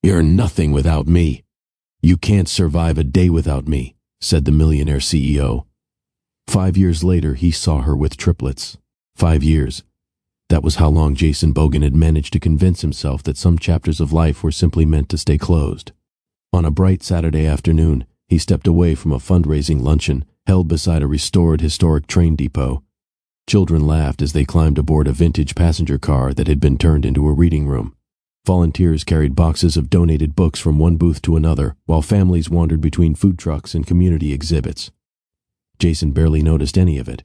"You're nothing without me. You can't survive a day without me," said the Millionaire CEO. 5 years later, he saw her with Triplets. 5 years. That was how long Jason Bogan had managed to convince himself that some chapters of life were simply meant to stay closed. On a bright Saturday afternoon, he stepped away from a fundraising luncheon held beside a restored historic train depot. Children laughed as they climbed aboard a vintage passenger car that had been turned into a reading room. Volunteers carried boxes of donated books from one booth to another, while families wandered between food trucks and community exhibits. Jason barely noticed any of it.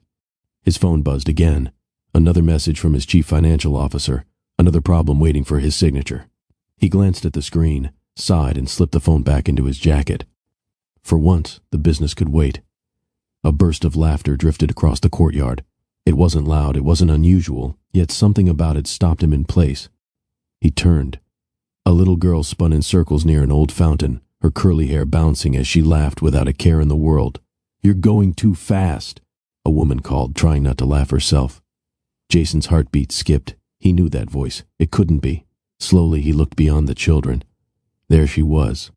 His phone buzzed again. Another message from his chief financial officer, another problem waiting for his signature. He glanced at the screen, sighed, and slipped the phone back into his jacket. For once, the business could wait. A burst of laughter drifted across the courtyard. It wasn't loud, it wasn't unusual, yet something about it stopped him in place. He turned. A little girl spun in circles near an old fountain, her curly hair bouncing as she laughed without a care in the world. "You're going too fast," a woman called, trying not to laugh herself. Jason's heartbeat skipped. He knew that voice. It couldn't be. Slowly he looked beyond the children. There she was.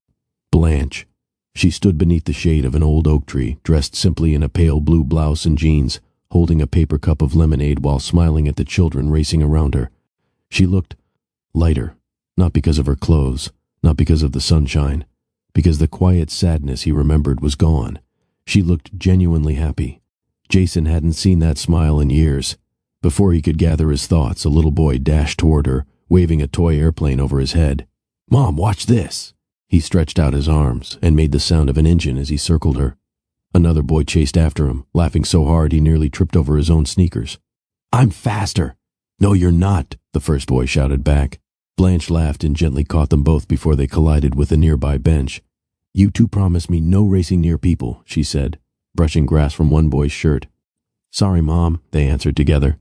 Blanche. She stood beneath the shade of an old oak tree, dressed simply in a pale blue blouse and jeans, holding a paper cup of lemonade while smiling at the children racing around her. She looked lighter, not because of her clothes, not because of the sunshine, because the quiet sadness he remembered was gone. She looked genuinely happy. Jason hadn't seen that smile in years. Before he could gather his thoughts, a little boy dashed toward her, waving a toy airplane over his head. "Mom, watch this!" He stretched out his arms and made the sound of an engine as he circled her. Another boy chased after him, laughing so hard he nearly tripped over his own sneakers. "I'm faster!" "No, you're not," the first boy shouted back. Blanche laughed and gently caught them both before they collided with a nearby bench. "You two promised me no racing near people," she said, brushing grass from one boy's shirt. "Sorry, Mom," they answered together.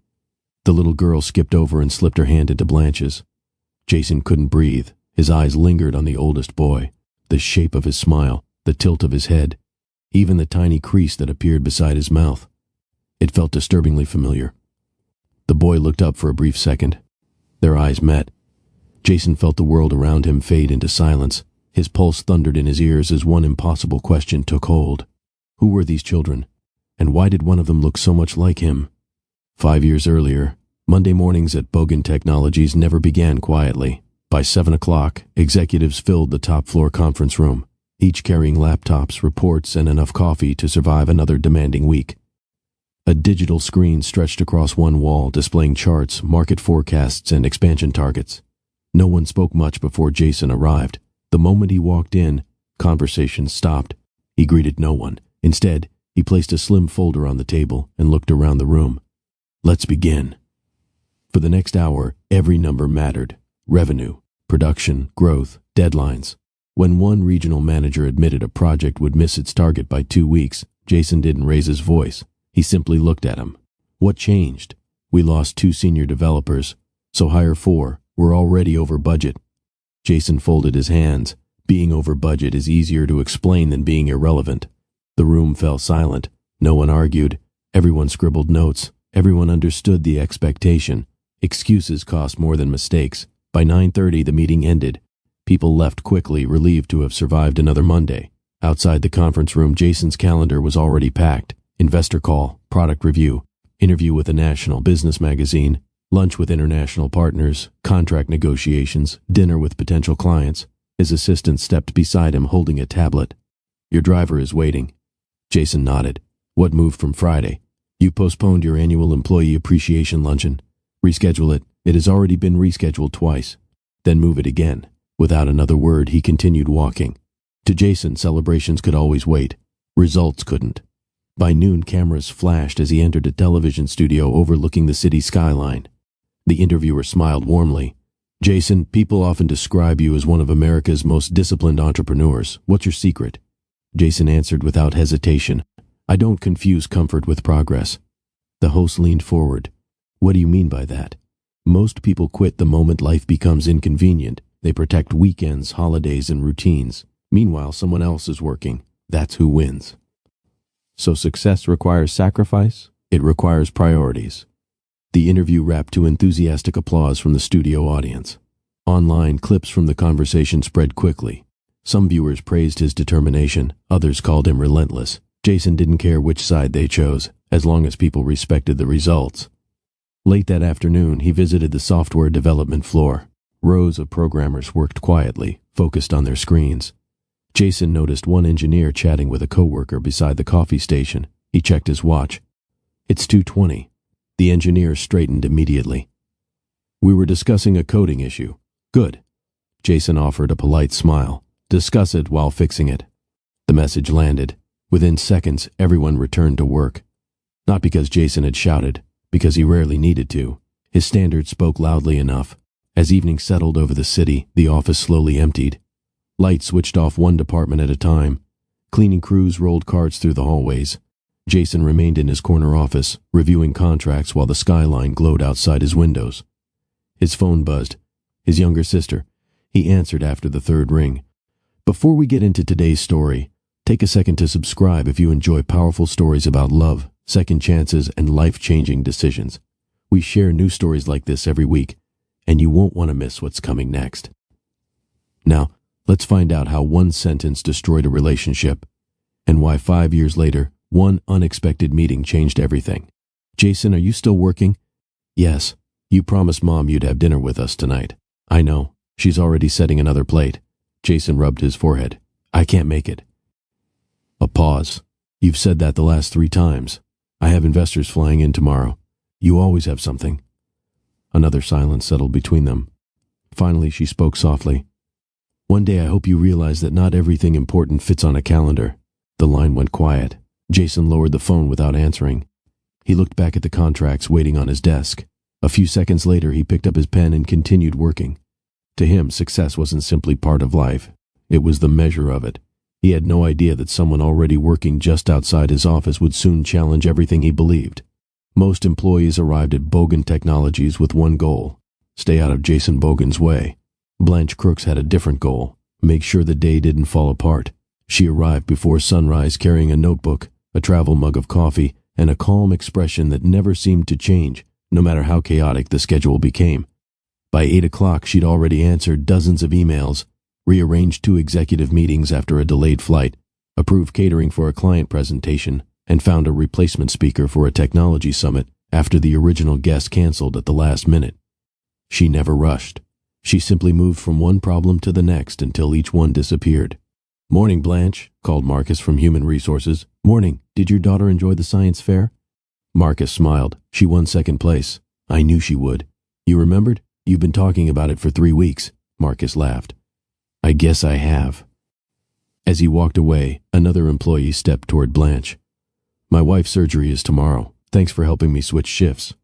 The little girl skipped over and slipped her hand into Blanche's. Jason couldn't breathe. His eyes lingered on the oldest boy, the shape of his smile, the tilt of his head, even the tiny crease that appeared beside his mouth. It felt disturbingly familiar. The boy looked up for a brief second. Their eyes met. Jason felt the world around him fade into silence. His pulse thundered in his ears as one impossible question took hold. Who were these children? And why did one of them look so much like him? 5 years earlier, Monday mornings at Bogan Technologies never began quietly. By 7 o'clock, executives filled the top-floor conference room, each carrying laptops, reports, and enough coffee to survive another demanding week. A digital screen stretched across one wall, displaying charts, market forecasts, and expansion targets. No one spoke much before Jason arrived. The moment he walked in, conversation stopped. He greeted no one. Instead, he placed a slim folder on the table and looked around the room. "Let's begin." For the next hour, every number mattered. Revenue, production, growth, deadlines. When one regional manager admitted a project would miss its target by 2 weeks, Jason didn't raise his voice. He simply looked at him. "What changed?" "We lost 2 senior developers, so hire 4. We're already over budget." Jason folded his hands. Being over budget is easier to explain than being irrelevant. The room fell silent. No one argued. Everyone scribbled notes. Everyone understood the expectation. Excuses cost more than mistakes. By 9:30, the meeting ended. People left quickly, relieved to have survived another Monday. Outside the conference room, Jason's calendar was already packed. Investor call, product review, interview with a national business magazine, lunch with international partners, contract negotiations, dinner with potential clients. His assistant stepped beside him holding a tablet. "Your driver is waiting." Jason nodded. "What moved from Friday?" "You postponed your annual employee appreciation luncheon." "Reschedule it. It has already been rescheduled twice." "Then move it again." Without another word, he continued walking. To Jason, celebrations could always wait. Results couldn't. By noon, cameras flashed as he entered a television studio overlooking the city skyline. The interviewer smiled warmly. "Jason, people often describe you as one of America's most disciplined entrepreneurs. What's your secret?" Jason answered without hesitation. "I don't confuse comfort with progress." The host leaned forward. "What do you mean by that?" "Most people quit the moment life becomes inconvenient. They protect weekends, holidays, and routines. Meanwhile, someone else is working. That's who wins." So success requires sacrifice. It requires priorities. The interview wrapped to enthusiastic applause from the studio audience. Online, clips from the conversation spread quickly. Some viewers praised his determination, others called him relentless. Jason didn't care which side they chose, as long as people respected the results. Late that afternoon, he visited the software development floor. Rows of programmers worked quietly, focused on their screens. Jason noticed one engineer chatting with a coworker beside the coffee station. He checked his watch. "It's 2:20. The engineer straightened immediately. "We were discussing a coding issue." "Good." Jason offered a polite smile. "Discuss it while fixing it." The message landed. Within seconds, everyone returned to work. Not because Jason had shouted, because he rarely needed to. His standards spoke loudly enough. As evening settled over the city, the office slowly emptied. Lights switched off one department at a time. Cleaning crews rolled carts through the hallways. Jason remained in his corner office, reviewing contracts while the skyline glowed outside his windows. His phone buzzed. His younger sister. He answered after the third ring. Before we get into today's story, take a second to subscribe if you enjoy powerful stories about love, second chances, and life-changing decisions. We share new stories like this every week, and you won't want to miss what's coming next. Now, let's find out how one sentence destroyed a relationship, and why 5 years later, one unexpected meeting changed everything. "Jason, are you still working?" "Yes. You promised Mom you'd have dinner with us tonight." "I know. She's already setting another plate." Jason rubbed his forehead. "I can't make it." A pause. "You've said that the last 3 times. I have investors flying in tomorrow. You always have something." Another silence settled between them. Finally, she spoke softly. "One day I hope you realize that not everything important fits on a calendar." The line went quiet. Jason lowered the phone without answering. He looked back at the contracts waiting on his desk. A few seconds later, he picked up his pen and continued working. To him, success wasn't simply part of life. It was the measure of it. He had no idea that someone already working just outside his office would soon challenge everything he believed. Most employees arrived at Bogan Technologies with one goal: stay out of Jason Bogan's way. Blanche Crooks had a different goal: make sure the day didn't fall apart. She arrived before sunrise carrying a notebook, a travel mug of coffee, and a calm expression that never seemed to change, no matter how chaotic the schedule became. By 8 o'clock, she'd already answered dozens of emails, rearranged 2 executive meetings after a delayed flight, approved catering for a client presentation, and found a replacement speaker for a technology summit after the original guest canceled at the last minute. She never rushed. She simply moved from one problem to the next until each one disappeared. "Morning, Blanche," called Marcus from Human Resources. "Morning. Did your daughter enjoy the science fair?" Marcus smiled. "She won second place." "I knew she would." "You remembered? You've been talking about it for 3 weeks." Marcus laughed. "I guess I have." As he walked away, another employee stepped toward Blanche. "My wife's surgery is tomorrow. Thanks for helping me switch shifts."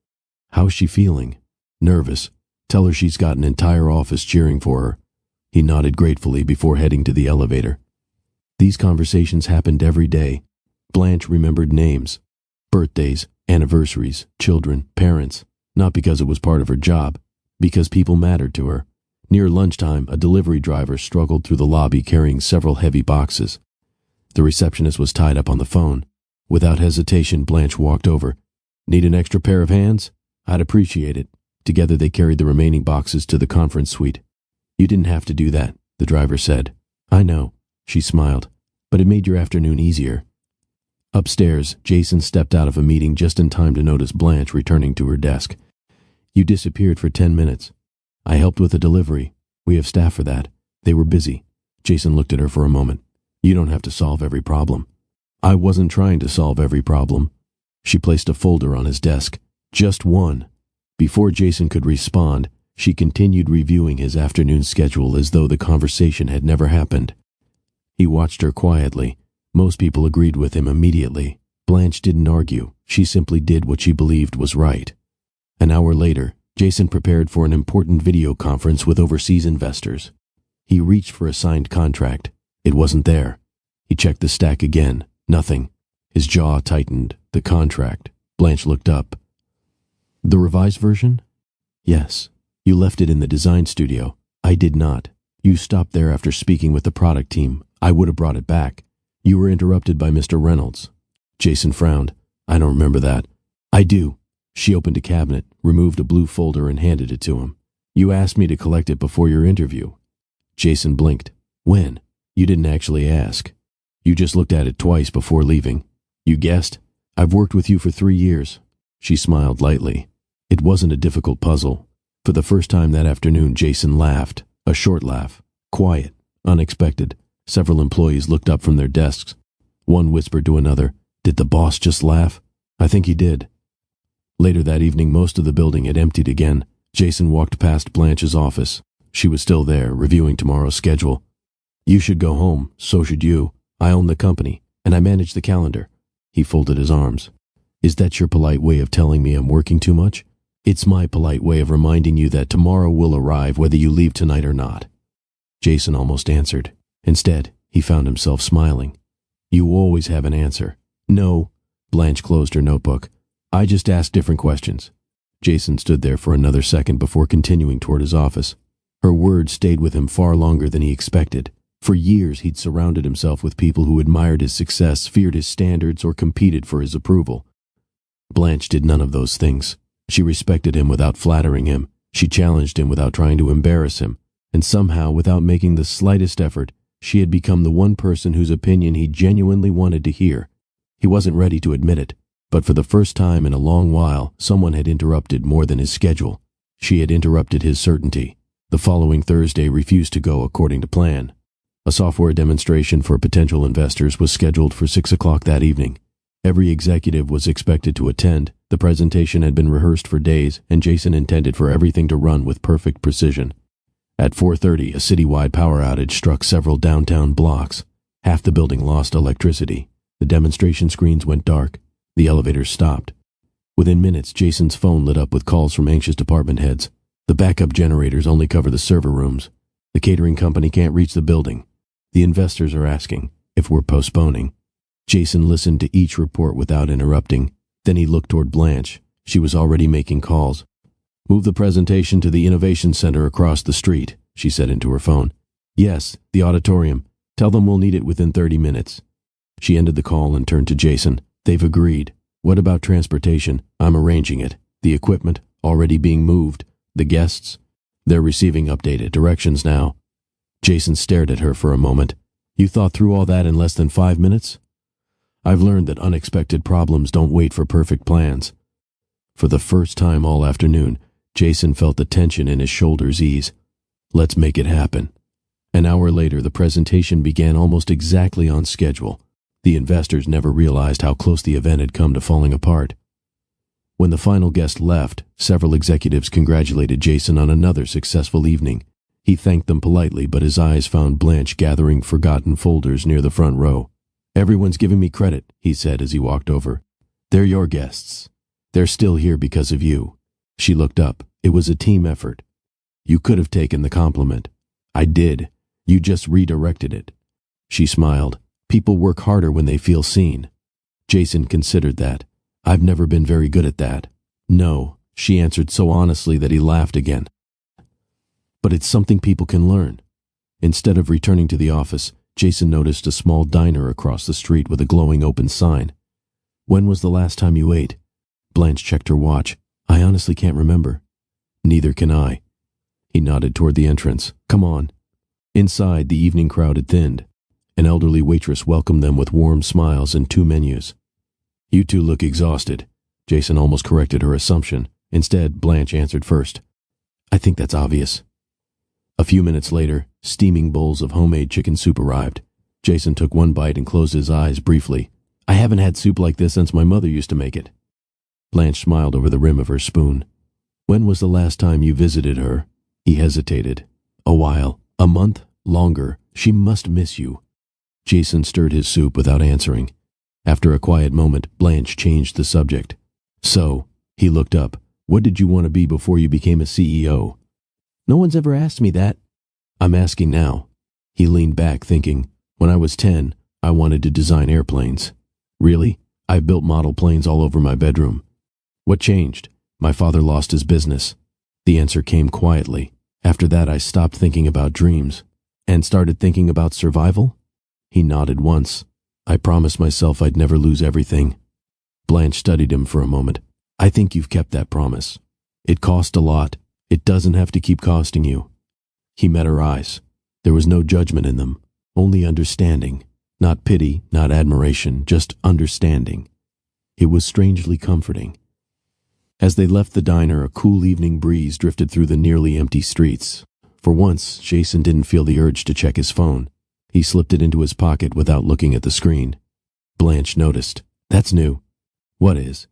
"How's she feeling?" "Nervous. Tell her she's got an entire office cheering for her." He nodded gratefully before heading to the elevator. These conversations happened every day. Blanche remembered names, birthdays, anniversaries, children, parents, not because it was part of her job, because people mattered to her. Near lunchtime, a delivery driver struggled through the lobby carrying several heavy boxes. The receptionist was tied up on the phone. Without hesitation, Blanche walked over. "Need an extra pair of hands?" "I'd appreciate it." Together they carried the remaining boxes to the conference suite. "You didn't have to do that," the driver said. "I know," she smiled, "but it made your afternoon easier." Upstairs, Jason stepped out of a meeting just in time to notice Blanche returning to her desk. "You disappeared for 10 minutes. I helped with a delivery. We have staff for that. They were busy." Jason looked at her for a moment. "You don't have to solve every problem." "I wasn't trying to solve every problem." She placed a folder on his desk. "Just one." Before Jason could respond, she continued reviewing his afternoon schedule as though the conversation had never happened. He watched her quietly. Most people agreed with him immediately. Blanche didn't argue. She simply did what she believed was right. An hour later, Jason prepared for an important video conference with overseas investors. He reached for a signed contract. It wasn't there. He checked the stack again. Nothing. His jaw tightened. The contract. Blanche looked up. "The revised version?" "Yes. You left it in the design studio." "I did not. You stopped there after speaking with the product team. I would have brought it back. You were interrupted by Mr. Reynolds." Jason frowned. "I don't remember that." "I do." She opened a cabinet, removed a blue folder, and handed it to him. You asked me to collect it before your interview. Jason blinked. When? You didn't actually ask. You just looked at it twice before leaving. You guessed? I've worked with you for 3 years. She smiled lightly. It wasn't a difficult puzzle. For the first time that afternoon, Jason laughed. A short laugh. Quiet. Unexpected. Several employees looked up from their desks. One whispered to another, "Did the boss just laugh?" "I think he did." Later that evening, most of the building had emptied again. Jason walked past Blanche's office. She was still there, reviewing tomorrow's schedule. "You should go home. So should you. I own the company, and I manage the calendar." He folded his arms. "Is that your polite way of telling me I'm working too much? It's my polite way of reminding you that tomorrow will arrive whether you leave tonight or not." Jason almost answered. Instead, he found himself smiling. "You always have an answer." "No." Blanche closed her notebook. "I just asked different questions." Jason stood there for another second before continuing toward his office. Her words stayed with him far longer than he expected. For years, he'd surrounded himself with people who admired his success, feared his standards, or competed for his approval. Blanche did none of those things. She respected him without flattering him. She challenged him without trying to embarrass him. And somehow, without making the slightest effort, she had become the one person whose opinion he genuinely wanted to hear. He wasn't ready to admit it, but for the first time in a long while, someone had interrupted more than his schedule. She had interrupted his certainty. The following Thursday refused to go according to plan. A software demonstration for potential investors was scheduled for 6 o'clock that evening. Every executive was expected to attend. The presentation had been rehearsed for days, and Jason intended for everything to run with perfect precision. At 4:30, a citywide power outage struck several downtown blocks. Half the building lost electricity. The demonstration screens went dark. The elevators stopped. Within minutes, Jason's phone lit up with calls from anxious department heads. The backup generators only cover the server rooms. The catering company can't reach the building. The investors are asking if we're postponing. Jason listened to each report without interrupting. Then he looked toward Blanche. She was already making calls. "Move the presentation to the Innovation Center across the street," she said into her phone. "Yes, the auditorium. Tell them we'll need it within 30 minutes. She ended the call and turned to Jason. "They've agreed. What about transportation? I'm arranging it. The equipment, already being moved. The guests? They're receiving updated directions now." Jason stared at her for a moment. "You thought through all that in less than 5 minutes?" "I've learned that unexpected problems don't wait for perfect plans." For the first time all afternoon, Jason felt the tension in his shoulders ease. Let's make it happen. An hour later, the presentation began almost exactly on schedule. The investors never realized how close the event had come to falling apart. When the final guest left, several executives congratulated Jason on another successful evening. He thanked them politely, but his eyes found Blanche gathering forgotten folders near the front row. "Everyone's giving me credit," he said as he walked over. "They're your guests. They're still here because of you." She looked up. It was a team effort. "You could have taken the compliment." "I did. You just redirected it." She smiled. "People work harder when they feel seen." Jason considered that. "I've never been very good at that." "No," she answered so honestly that he laughed again. "But it's something people can learn." Instead of returning to the office, Jason noticed a small diner across the street with a glowing open sign. "When was the last time you ate?" Blanche checked her watch. "I honestly can't remember." "Neither can I." He nodded toward the entrance. "Come on." Inside, the evening crowd had thinned. An elderly waitress welcomed them with warm smiles and 2 menus. "You two look exhausted." Jason almost corrected her assumption. Instead, Blanche answered first. "I think that's obvious." A few minutes later, steaming bowls of homemade chicken soup arrived. Jason took one bite and closed his eyes briefly. "I haven't had soup like this since my mother used to make it." Blanche smiled over the rim of her spoon. "When was the last time you visited her?" He hesitated. "A while. A month? Longer. She must miss you." Jason stirred his soup without answering. After a quiet moment, Blanche changed the subject. "So," he looked up, "what did you want to be before you became a CEO?" "No one's ever asked me that." "I'm asking now." He leaned back, thinking, "When I was 10, I wanted to design airplanes." "Really? I've built model planes all over my bedroom." "What changed?" "My father lost his business." The answer came quietly. "After that, I stopped thinking about dreams." "And started thinking about survival?" He nodded once. "I promised myself I'd never lose everything." Blanche studied him for a moment. "I think you've kept that promise. It cost a lot. It doesn't have to keep costing you. He met her eyes. There was no judgment in them, only understanding. Not pity, not admiration, just understanding. It was strangely comforting. As they left the diner, a cool evening breeze drifted through the nearly empty streets. For once, Jason didn't feel the urge to check his phone. He slipped it into his pocket without looking at the screen. Blanche noticed. "That's new." "What is?"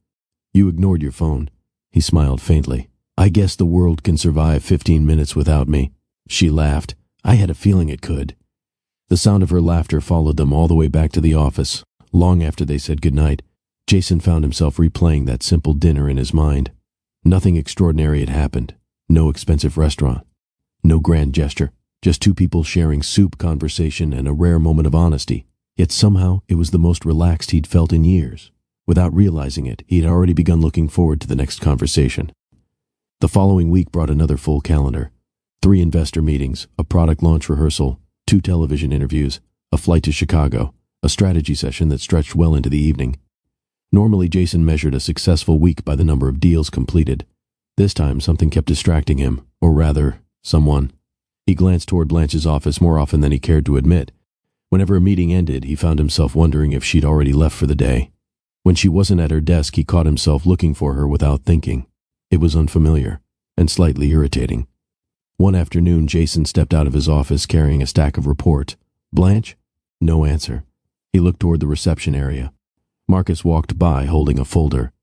"You ignored your phone." He smiled faintly. "I guess the world can survive 15 minutes without me." She laughed. "I had a feeling it could." The sound of her laughter followed them all the way back to the office. Long after they said goodnight, Jason found himself replaying that simple dinner in his mind. Nothing extraordinary had happened. No expensive restaurant. No grand gesture. Just two people sharing soup, conversation, and a rare moment of honesty. Yet somehow it was the most relaxed he'd felt in years. Without realizing it, he had already begun looking forward to the next conversation. The following week brought another full calendar. 3 investor meetings, a product launch rehearsal, 2 television interviews, a flight to Chicago, a strategy session that stretched well into the evening. Normally, Jason measured a successful week by the number of deals completed. This time, something kept distracting him, or rather, someone. He glanced toward Blanche's office more often than he cared to admit. Whenever a meeting ended, he found himself wondering if she'd already left for the day. When she wasn't at her desk, he caught himself looking for her without thinking. It was unfamiliar, and slightly irritating. One afternoon, Jason stepped out of his office carrying a stack of reports. "Blanche?" No answer. He looked toward the reception area. Marcus walked by holding a folder.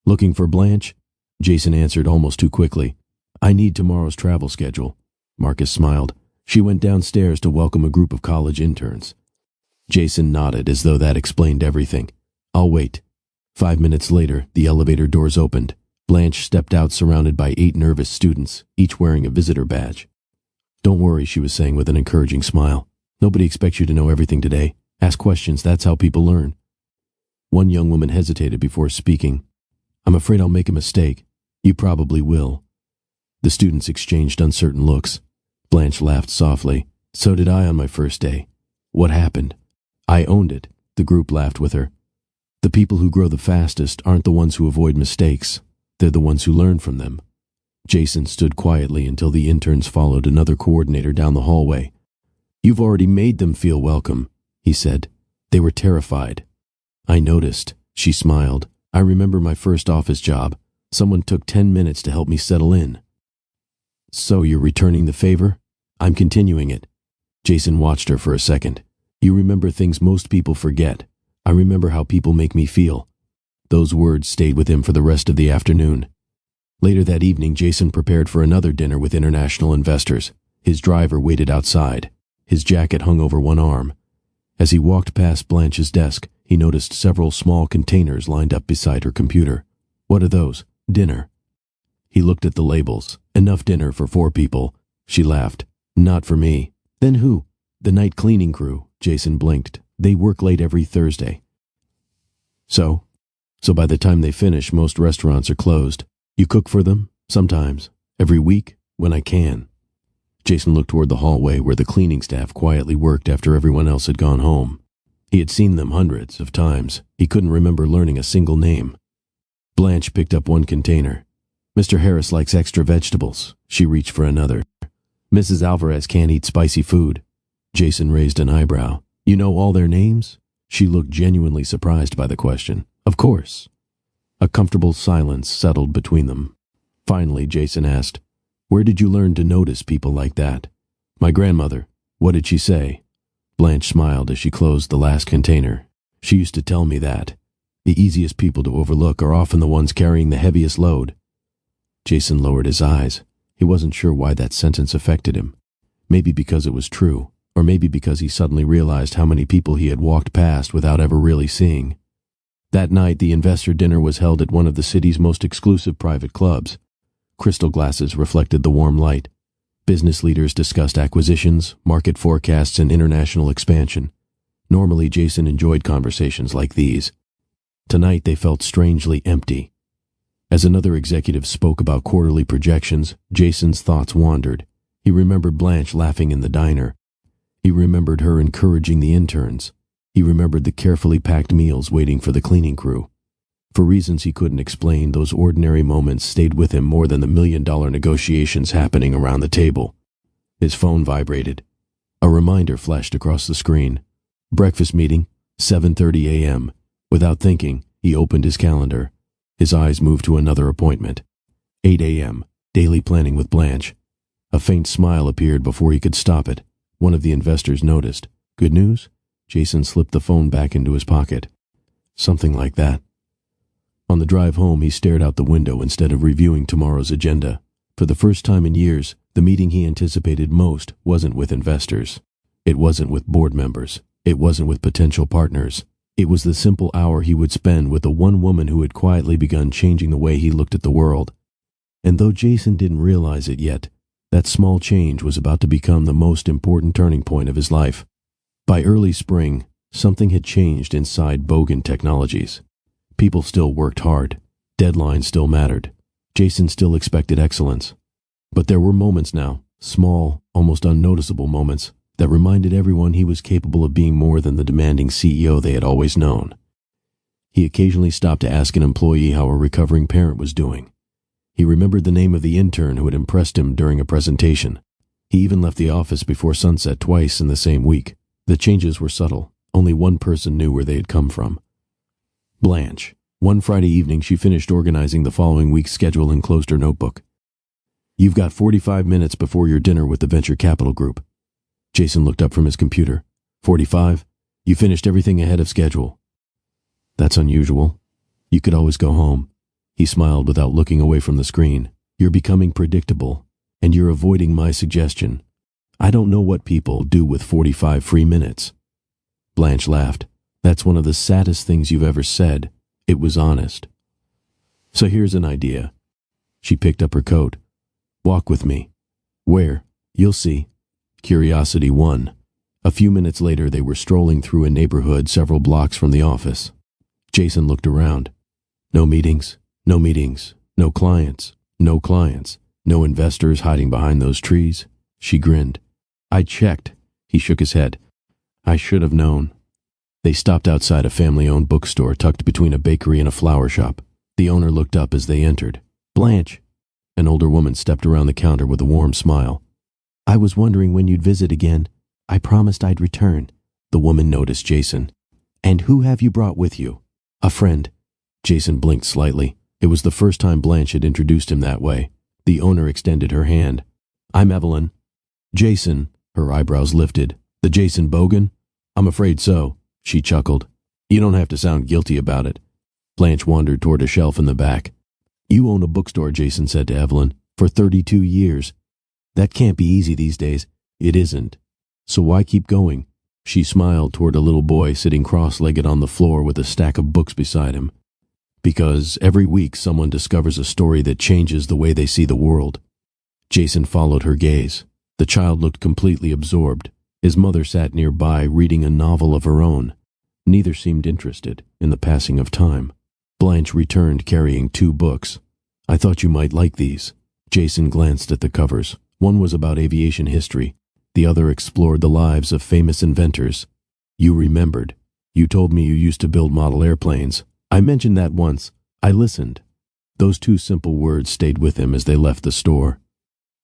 "Looking for Blanche?" Jason answered almost too quickly. "I need tomorrow's travel schedule." Marcus smiled. "She went downstairs to welcome a group of college interns." Jason nodded as though that explained everything. "I'll wait." 5 minutes later, the elevator doors opened. Blanche stepped out surrounded by 8 nervous students, each wearing a visitor badge. "Don't worry," she was saying with an encouraging smile. "Nobody expects you to know everything today. Ask questions, that's how people learn." One young woman hesitated before speaking. "I'm afraid I'll make a mistake." "You probably will." The students exchanged uncertain looks. Blanche laughed softly. "So did I on my first day." "What happened?" "I owned it." The group laughed with her. "The people who grow the fastest aren't the ones who avoid mistakes. They're the ones who learn from them." Jason stood quietly until the interns followed another coordinator down the hallway. "You've already made them feel welcome," he said. They were terrified. "I noticed." She smiled. "I remember my first office job. Someone took 10 minutes to help me settle in." "So you're returning the favor?" "I'm continuing it." Jason watched her for a second. "You remember things most people forget. I remember how people make me feel." Those words stayed with him for the rest of the afternoon. Later that evening, Jason prepared for another dinner with international investors. His driver waited outside. His jacket hung over one arm. As he walked past Blanche's desk, he noticed several small containers lined up beside her computer. "What are those?" "Dinner." He looked at the labels. "Enough dinner for 4 people." She laughed. "Not for me." "Then who?" "The night cleaning crew." Jason blinked. "They work late every Thursday." So by the time they finish, most restaurants are closed. "You cook for them?" "Sometimes. Every week, when I can." Jason looked toward the hallway where the cleaning staff quietly worked after everyone else had gone home. He had seen them hundreds of times. He couldn't remember learning a single name. Blanche picked up one container. "Mr. Harris likes extra vegetables." She reached for another. "Mrs. Alvarez can't eat spicy food." Jason raised an eyebrow. "You know all their names?" She looked genuinely surprised by the question. "Of course." A comfortable silence settled between them. Finally, Jason asked, "Where did you learn to notice people like that?" "My grandmother." "What did she say?" Blanche smiled as she closed the last container. "She used to tell me that. The easiest people to overlook are often the ones carrying the heaviest load." Jason lowered his eyes. He wasn't sure why that sentence affected him. Maybe because it was true, or maybe because he suddenly realized how many people he had walked past without ever really seeing. That night, the investor dinner was held at one of the city's most exclusive private clubs. Crystal glasses reflected the warm light. Business leaders discussed acquisitions, market forecasts, and international expansion. Normally, Jason enjoyed conversations like these. Tonight, they felt strangely empty. As another executive spoke about quarterly projections, Jason's thoughts wandered. He remembered Blanche laughing in the diner. He remembered her encouraging the interns. He remembered the carefully packed meals waiting for the cleaning crew. For reasons he couldn't explain, those ordinary moments stayed with him more than the million-dollar negotiations happening around the table. His phone vibrated. A reminder flashed across the screen. Breakfast meeting, 7:30 a.m. Without thinking, he opened his calendar. His eyes moved to another appointment. 8 a.m. Daily planning with Blanche. A faint smile appeared before he could stop it. One of the investors noticed. Good news? Jason slipped the phone back into his pocket. Something like that. On the drive home, he stared out the window instead of reviewing tomorrow's agenda. For the first time in years, the meeting he anticipated most wasn't with investors. It wasn't with board members. It wasn't with potential partners. It was the simple hour he would spend with the one woman who had quietly begun changing the way he looked at the world. And though Jason didn't realize it yet, that small change was about to become the most important turning point of his life. By early spring, something had changed inside Bogan Technologies. People still worked hard. Deadlines still mattered. Jason still expected excellence. But there were moments now, small, almost unnoticeable moments, that reminded everyone he was capable of being more than the demanding CEO they had always known. He occasionally stopped to ask an employee how a recovering parent was doing. He remembered the name of the intern who had impressed him during a presentation. He even left the office before sunset twice in the same week. The changes were subtle. Only one person knew where they had come from. Blanche. One Friday evening, she finished organizing the following week's schedule and closed her notebook. You've got 45 minutes before your dinner with the venture capital group. Jason looked up from his computer. 45? You finished everything ahead of schedule. That's unusual. You could always go home. He smiled without looking away from the screen. You're becoming predictable, and you're avoiding my suggestion. I don't know what people do with 45 free minutes. Blanche laughed. That's one of the saddest things you've ever said. It was honest. So here's an idea. She picked up her coat. Walk with me. Where? You'll see. Curiosity won. A few minutes later, they were strolling through a neighborhood several blocks from the office. Jason looked around. No meetings, no meetings, no clients, no clients, no investors hiding behind those trees. She grinned. I checked. He shook his head. I should have known. They stopped outside a family-owned bookstore tucked between a bakery and a flower shop. The owner looked up as they entered. Blanche. An older woman stepped around the counter with a warm smile. I was wondering when you'd visit again. I promised I'd return. The woman noticed Jason. And who have you brought with you? A friend. Jason blinked slightly. It was the first time Blanche had introduced him that way. The owner extended her hand. I'm Evelyn. Jason. Her eyebrows lifted. The Jason Bogan? I'm afraid so. She chuckled. You don't have to sound guilty about it. Blanche wandered toward a shelf in the back. You own a bookstore, Jason said to Evelyn, for 32 years. That can't be easy these days. It isn't. So why keep going? She smiled toward a little boy sitting cross-legged on the floor with a stack of books beside him. Because every week someone discovers a story that changes the way they see the world. Jason followed her gaze. The child looked completely absorbed. His mother sat nearby reading a novel of her own. Neither seemed interested in the passing of time. Blanche returned carrying 2 books. I thought you might like these. Jason glanced at the covers. One was about aviation history. The other explored the lives of famous inventors. You remembered. You told me you used to build model airplanes. I mentioned that once. I listened. Those 2 simple words stayed with him as they left the store.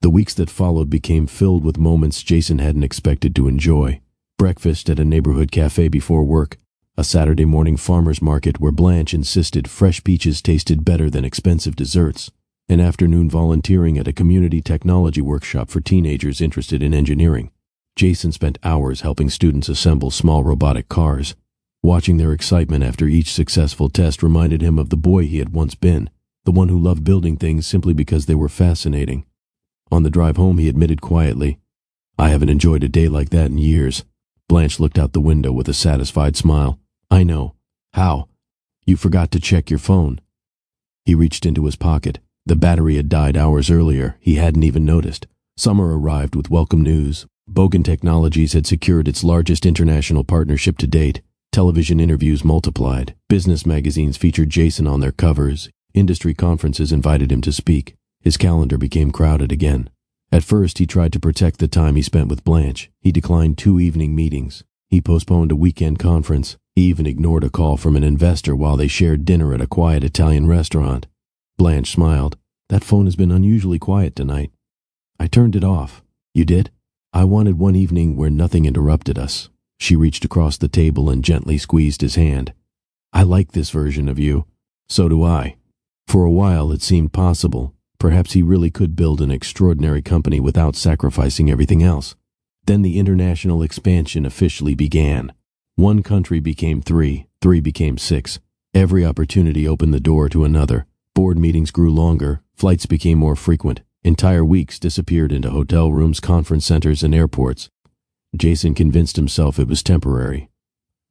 The weeks that followed became filled with moments Jason hadn't expected to enjoy. Breakfast at a neighborhood cafe before work. A Saturday morning farmer's market where Blanche insisted fresh peaches tasted better than expensive desserts. An afternoon volunteering at a community technology workshop for teenagers interested in engineering. Jason spent hours helping students assemble small robotic cars. Watching their excitement after each successful test reminded him of the boy he had once been, the one who loved building things simply because they were fascinating. On the drive home, he admitted quietly, I haven't enjoyed a day like that in years. Blanche looked out the window with a satisfied smile. I know. How? You forgot to check your phone. He reached into his pocket. The battery had died hours earlier. He hadn't even noticed. Summer arrived with welcome news. Bogan Technologies had secured its largest international partnership to date. Television interviews multiplied. Business magazines featured Jason on their covers. Industry conferences invited him to speak. His calendar became crowded again. At first, he tried to protect the time he spent with Blanche. He declined 2 evening meetings. He postponed a weekend conference. He even ignored a call from an investor while they shared dinner at a quiet Italian restaurant. Blanche smiled. That phone has been unusually quiet tonight. I turned it off. You did? I wanted one evening where nothing interrupted us. She reached across the table and gently squeezed his hand. I like this version of you. So do I. For a while it seemed possible. Perhaps he really could build an extraordinary company without sacrificing everything else. Then the international expansion officially began. One country became three became six. Every opportunity opened the door to another. Board meetings grew longer, flights became more frequent. Entire weeks disappeared into hotel rooms, conference centers, and airports. Jason convinced himself it was temporary.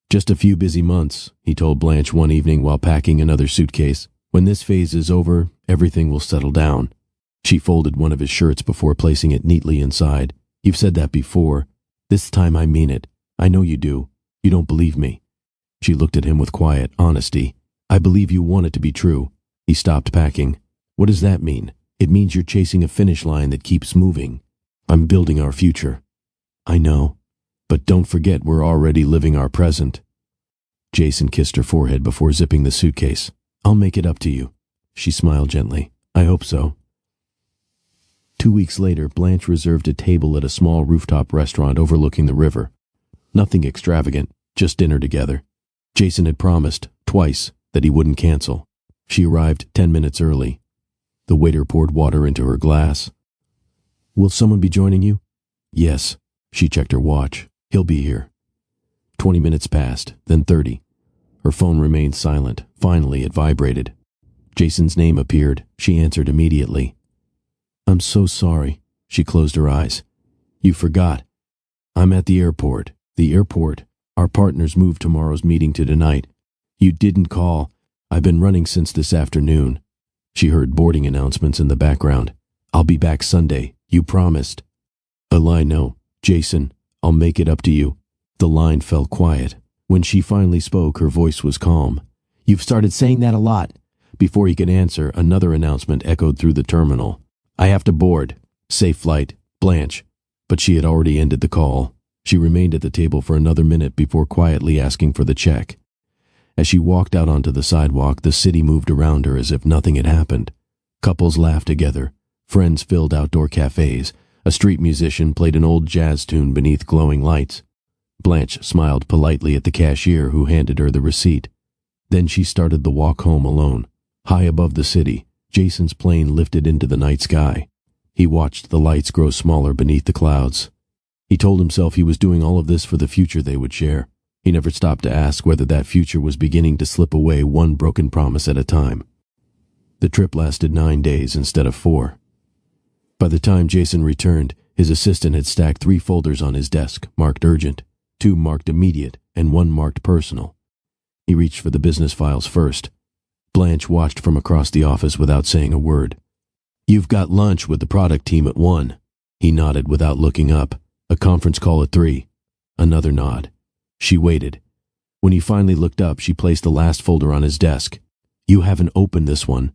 Just a few busy months, he told Blanche one evening while packing another suitcase. When this phase is over, everything will settle down. She folded one of his shirts before placing it neatly inside. You've said that before. This time I mean it. I know you do. You don't believe me. She looked at him with quiet honesty. I believe you want it to be true. He stopped packing. What does that mean? It means you're chasing a finish line that keeps moving. I'm building our future. I know. But don't forget we're already living our present. Jason kissed her forehead before zipping the suitcase. I'll make it up to you. She smiled gently. I hope so. 2 weeks later, Blanche reserved a table at a small rooftop restaurant overlooking the river. Nothing extravagant, just dinner together. Jason had promised, twice, that he wouldn't cancel. She arrived 10 minutes early. The waiter poured water into her glass. Will someone be joining you? Yes. She checked her watch. He'll be here. 20 minutes passed, then 30. Her phone remained silent. Finally, it vibrated. Jason's name appeared. She answered immediately. I'm so sorry. She closed her eyes. You forgot. I'm at the airport. The airport. Our partners moved tomorrow's meeting to tonight. You didn't call. I've been running since this afternoon. She heard boarding announcements in the background. I'll be back Sunday. You promised. A lie, no. Jason, I'll make it up to you. The line fell quiet. When she finally spoke, her voice was calm. You've started saying that a lot. Before he could answer, another announcement echoed through the terminal. I have to board. Safe flight. Blanche. But she had already ended the call. She remained at the table for another minute before quietly asking for the check. As she walked out onto the sidewalk, the city moved around her as if nothing had happened. Couples laughed together. Friends filled outdoor cafes. A street musician played an old jazz tune beneath glowing lights. Blanche smiled politely at the cashier who handed her the receipt. Then she started the walk home alone. High above the city, Jason's plane lifted into the night sky. He watched the lights grow smaller beneath the clouds. He told himself he was doing all of this for the future they would share. He never stopped to ask whether that future was beginning to slip away one broken promise at a time. The trip lasted 9 days instead of 4. By the time Jason returned, his assistant had stacked 3 folders on his desk, marked urgent, 2 marked immediate, and 1 marked personal. He reached for the business files first. Blanche watched from across the office without saying a word. You've got lunch with the product team at 1. He nodded without looking up. A conference call at 3. Another nod. She waited. When he finally looked up, she placed the last folder on his desk. You haven't opened this one.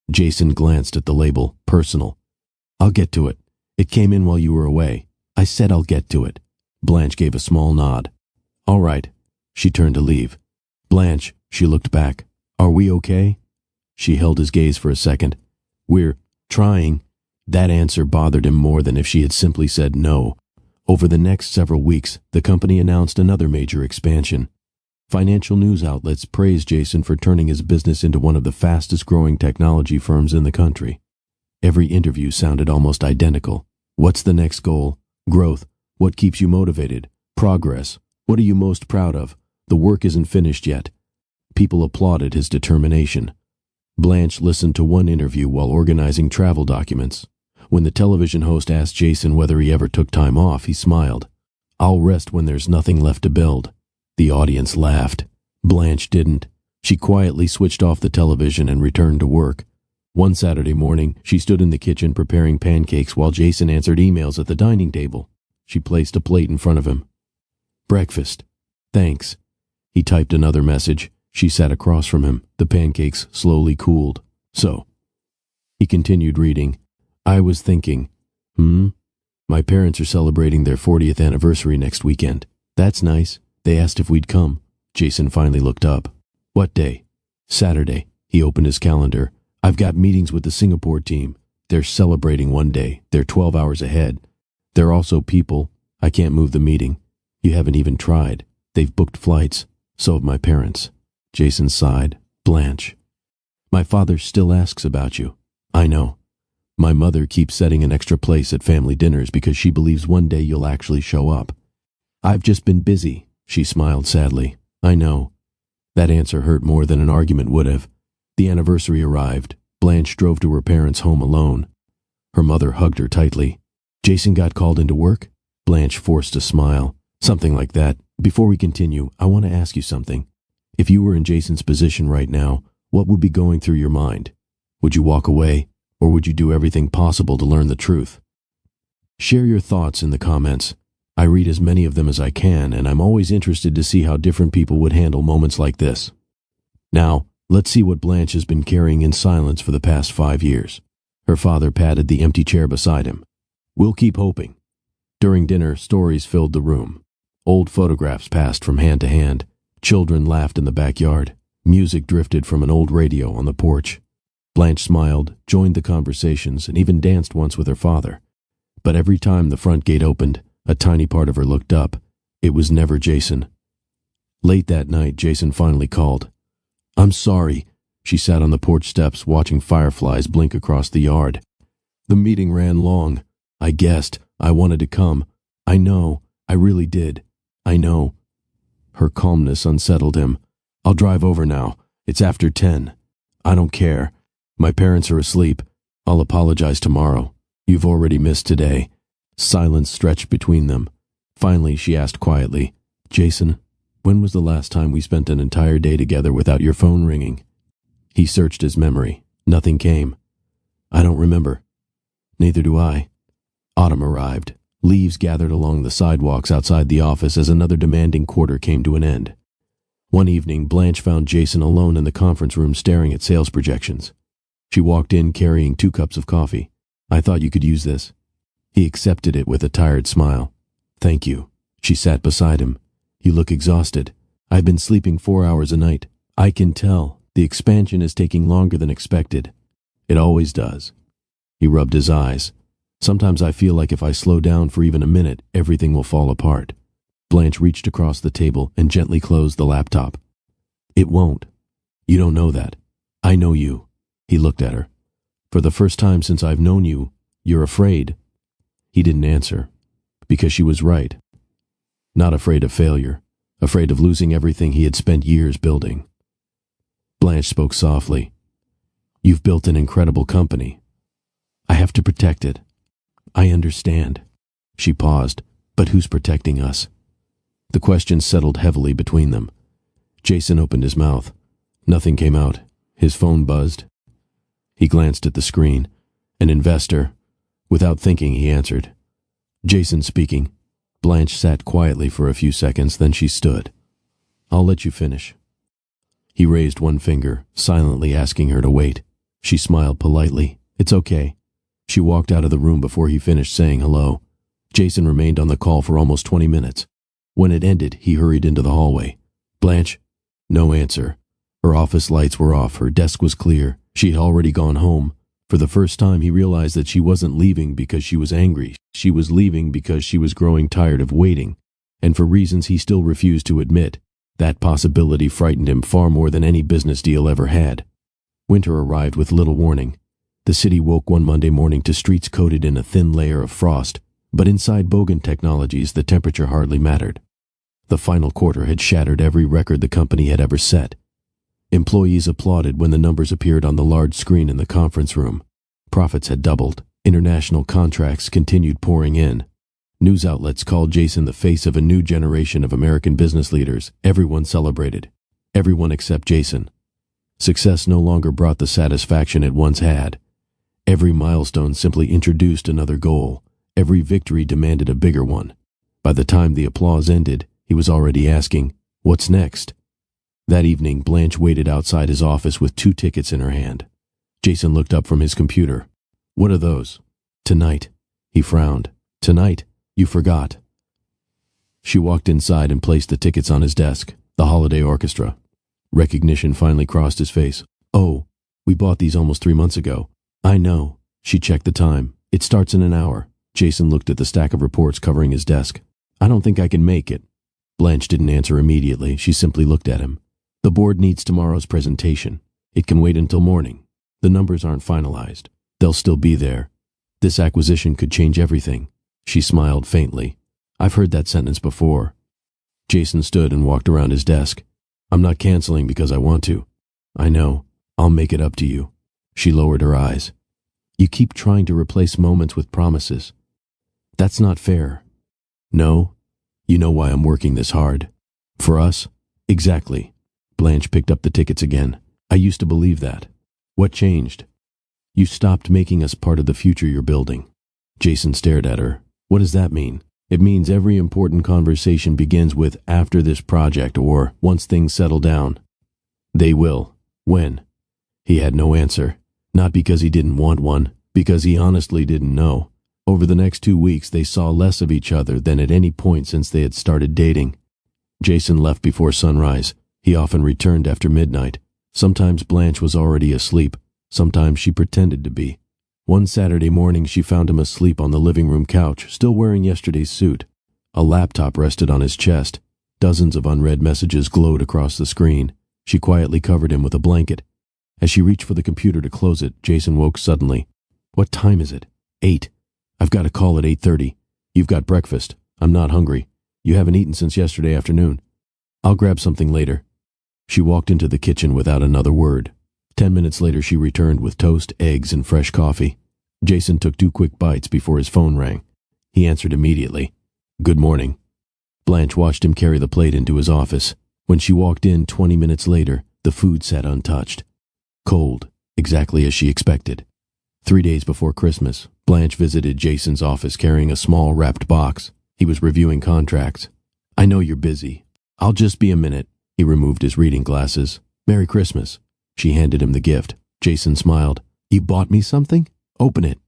Jason glanced at the label, personal. I'll get to it. It came in while you were away. I said I'll get to it. Blanche gave a small nod. All right. She turned to leave. Blanche, she looked back. Are we okay? She held his gaze for a second. We're trying. That answer bothered him more than if she had simply said no. Over the next several weeks, the company announced another major expansion. Financial news outlets praised Jason for turning his business into one of the fastest-growing technology firms in the country. Every interview sounded almost identical. What's the next goal? Growth. What keeps you motivated? Progress. What are you most proud of? The work isn't finished yet. People applauded his determination. Blanche listened to one interview while organizing travel documents. When the television host asked Jason whether he ever took time off, he smiled. I'll rest when there's nothing left to build. The audience laughed. Blanche didn't. She quietly switched off the television and returned to work. One Saturday morning, she stood in the kitchen preparing pancakes while Jason answered emails at the dining table. She placed a plate in front of him. Breakfast. Thanks. He typed another message. She sat across from him. The pancakes slowly cooled. So. He continued reading. I was thinking, my parents are celebrating their 40th anniversary next weekend. That's nice. They asked if we'd come. Jason finally looked up. What day? Saturday. He opened his calendar. I've got meetings with the Singapore team. They're celebrating one day. They're 12 hours ahead. They're also people. I can't move the meeting. You haven't even tried. They've booked flights. So have my parents. Jason sighed. Blanche. My father still asks about you. I know. My mother keeps setting an extra place at family dinners because she believes one day you'll actually show up. I've just been busy. She smiled sadly. I know. That answer hurt more than an argument would have. The anniversary arrived. Blanche drove to her parents' home alone. Her mother hugged her tightly. Jason got called into work? Blanche forced a smile. Something like that. Before we continue, I want to ask you something. If you were in Jason's position right now, what would be going through your mind? Would you walk away, or would you do everything possible to learn the truth? Share your thoughts in the comments. I read as many of them as I can, and I'm always interested to see how different people would handle moments like this. Now, let's see what Blanche has been carrying in silence for the past 5 years. Her father patted the empty chair beside him. We'll keep hoping. During dinner, stories filled the room. Old photographs passed from hand to hand. Children laughed in the backyard. Music drifted from an old radio on the porch. Blanche smiled, joined the conversations, and even danced once with her father. But every time the front gate opened, a tiny part of her looked up. It was never Jason. Late that night, Jason finally called. I'm sorry. She sat on the porch steps watching fireflies blink across the yard. The meeting ran long. I guessed. I wanted to come. I know. I really did. I know. Her calmness unsettled him. I'll drive over now. It's after 10. I don't care. My parents are asleep. I'll apologize tomorrow. You've already missed today. Silence stretched between them. Finally, she asked quietly, Jason, when was the last time we spent an entire day together without your phone ringing? He searched his memory. Nothing came. I don't remember. Neither do I. Autumn arrived. Leaves gathered along the sidewalks outside the office as another demanding quarter came to an end. One evening, Blanche found Jason alone in the conference room staring at sales projections. She walked in carrying 2 cups of coffee. I thought you could use this. He accepted it with a tired smile. Thank you. She sat beside him. You look exhausted. I've been sleeping 4 hours a night. I can tell. The expansion is taking longer than expected. It always does. He rubbed his eyes. Sometimes I feel like if I slow down for even a minute, everything will fall apart. Blanche reached across the table and gently closed the laptop. It won't. You don't know that. I know you. He looked at her. For the first time since I've known you, you're afraid. He didn't answer. Because she was right. Not afraid of failure. Afraid of losing everything he had spent years building. Blanche spoke softly. You've built an incredible company. I have to protect it. I understand. She paused. But who's protecting us? The question settled heavily between them. Jason opened his mouth. Nothing came out. His phone buzzed. He glanced at the screen. An investor. Without thinking, he answered. Jason speaking. Blanche sat quietly for a few seconds, then she stood. I'll let you finish. He raised one finger, silently asking her to wait. She smiled politely. It's okay. She walked out of the room before he finished saying hello. Jason remained on the call for almost 20 minutes. When it ended, he hurried into the hallway. Blanche? No answer. Her office lights were off. Her desk was clear. She had already gone home. For the first time, he realized that she wasn't leaving because she was angry. She was leaving because she was growing tired of waiting. And for reasons he still refused to admit, that possibility frightened him far more than any business deal ever had. Winter arrived with little warning. The city woke one Monday morning to streets coated in a thin layer of frost, but inside Bogan Technologies the temperature hardly mattered. The final quarter had shattered every record the company had ever set. Employees applauded when the numbers appeared on the large screen in the conference room. Profits had doubled. International contracts continued pouring in. News outlets called Jason the face of a new generation of American business leaders. Everyone celebrated. Everyone except Jason. Success no longer brought the satisfaction it once had. Every milestone simply introduced another goal. Every victory demanded a bigger one. By the time the applause ended, he was already asking, what's next? That evening, Blanche waited outside his office with 2 tickets in her hand. Jason looked up from his computer. What are those? Tonight. He frowned. Tonight? You forgot. She walked inside and placed the tickets on his desk. The holiday orchestra. Recognition finally crossed his face. Oh, we bought these almost 3 months ago. I know. She checked the time. It starts in an hour. Jason looked at the stack of reports covering his desk. I don't think I can make it. Blanche didn't answer immediately. She simply looked at him. The board needs tomorrow's presentation. It can wait until morning. The numbers aren't finalized. They'll still be there. This acquisition could change everything. She smiled faintly. I've heard that sentence before. Jason stood and walked around his desk. I'm not canceling because I want to. I know. I'll make it up to you. She lowered her eyes. You keep trying to replace moments with promises. That's not fair. No. You know why I'm working this hard. For us? Exactly. Blanche picked up the tickets again. I used to believe that. What changed? You stopped making us part of the future you're building. Jason stared at her. What does that mean? It means every important conversation begins with after this project or once things settle down. They will. When? He had no answer. Not because he didn't want one, because he honestly didn't know. Over the next 2 weeks, they saw less of each other than at any point since they had started dating. Jason left before sunrise. He often returned after midnight. Sometimes Blanche was already asleep. Sometimes she pretended to be. One Saturday morning, she found him asleep on the living room couch, still wearing yesterday's suit. A laptop rested on his chest. Dozens of unread messages glowed across the screen. She quietly covered him with a blanket. As she reached for the computer to close it, Jason woke suddenly. What time is it? 8. I've got a call at 8:30. You've got breakfast. I'm not hungry. You haven't eaten since yesterday afternoon. I'll grab something later. She walked into the kitchen without another word. 10 minutes later, she returned with toast, eggs, and fresh coffee. Jason took 2 quick bites before his phone rang. He answered immediately. Good morning. Blanche watched him carry the plate into his office. When she walked in 20 minutes later, the food sat untouched. Cold, exactly as she expected. 3 days before Christmas, Blanche visited Jason's office carrying a small wrapped box. He was reviewing contracts. I know you're busy. I'll just be a minute. He removed his reading glasses. Merry Christmas. She handed him the gift. Jason smiled. You bought me something? Open it.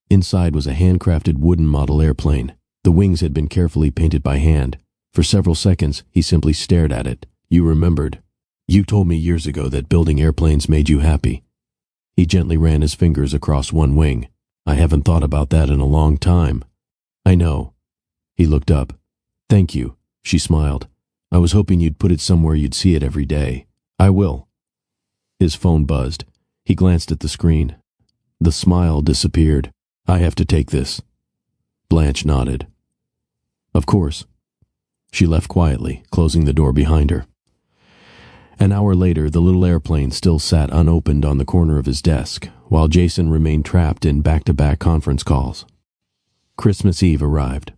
Inside was a handcrafted wooden model airplane. The wings had been carefully painted by hand. For several seconds, he simply stared at it. You remembered. You told me years ago that building airplanes made you happy. He gently ran his fingers across one wing. I haven't thought about that in a long time. I know. He looked up. Thank you, she smiled. I was hoping you'd put it somewhere you'd see it every day. I will. His phone buzzed. He glanced at the screen. The smile disappeared. I have to take this. Blanche nodded. Of course. She left quietly, closing the door behind her. An hour later, the little airplane still sat unopened on the corner of his desk, while Jason remained trapped in back-to-back conference calls. Christmas Eve arrived.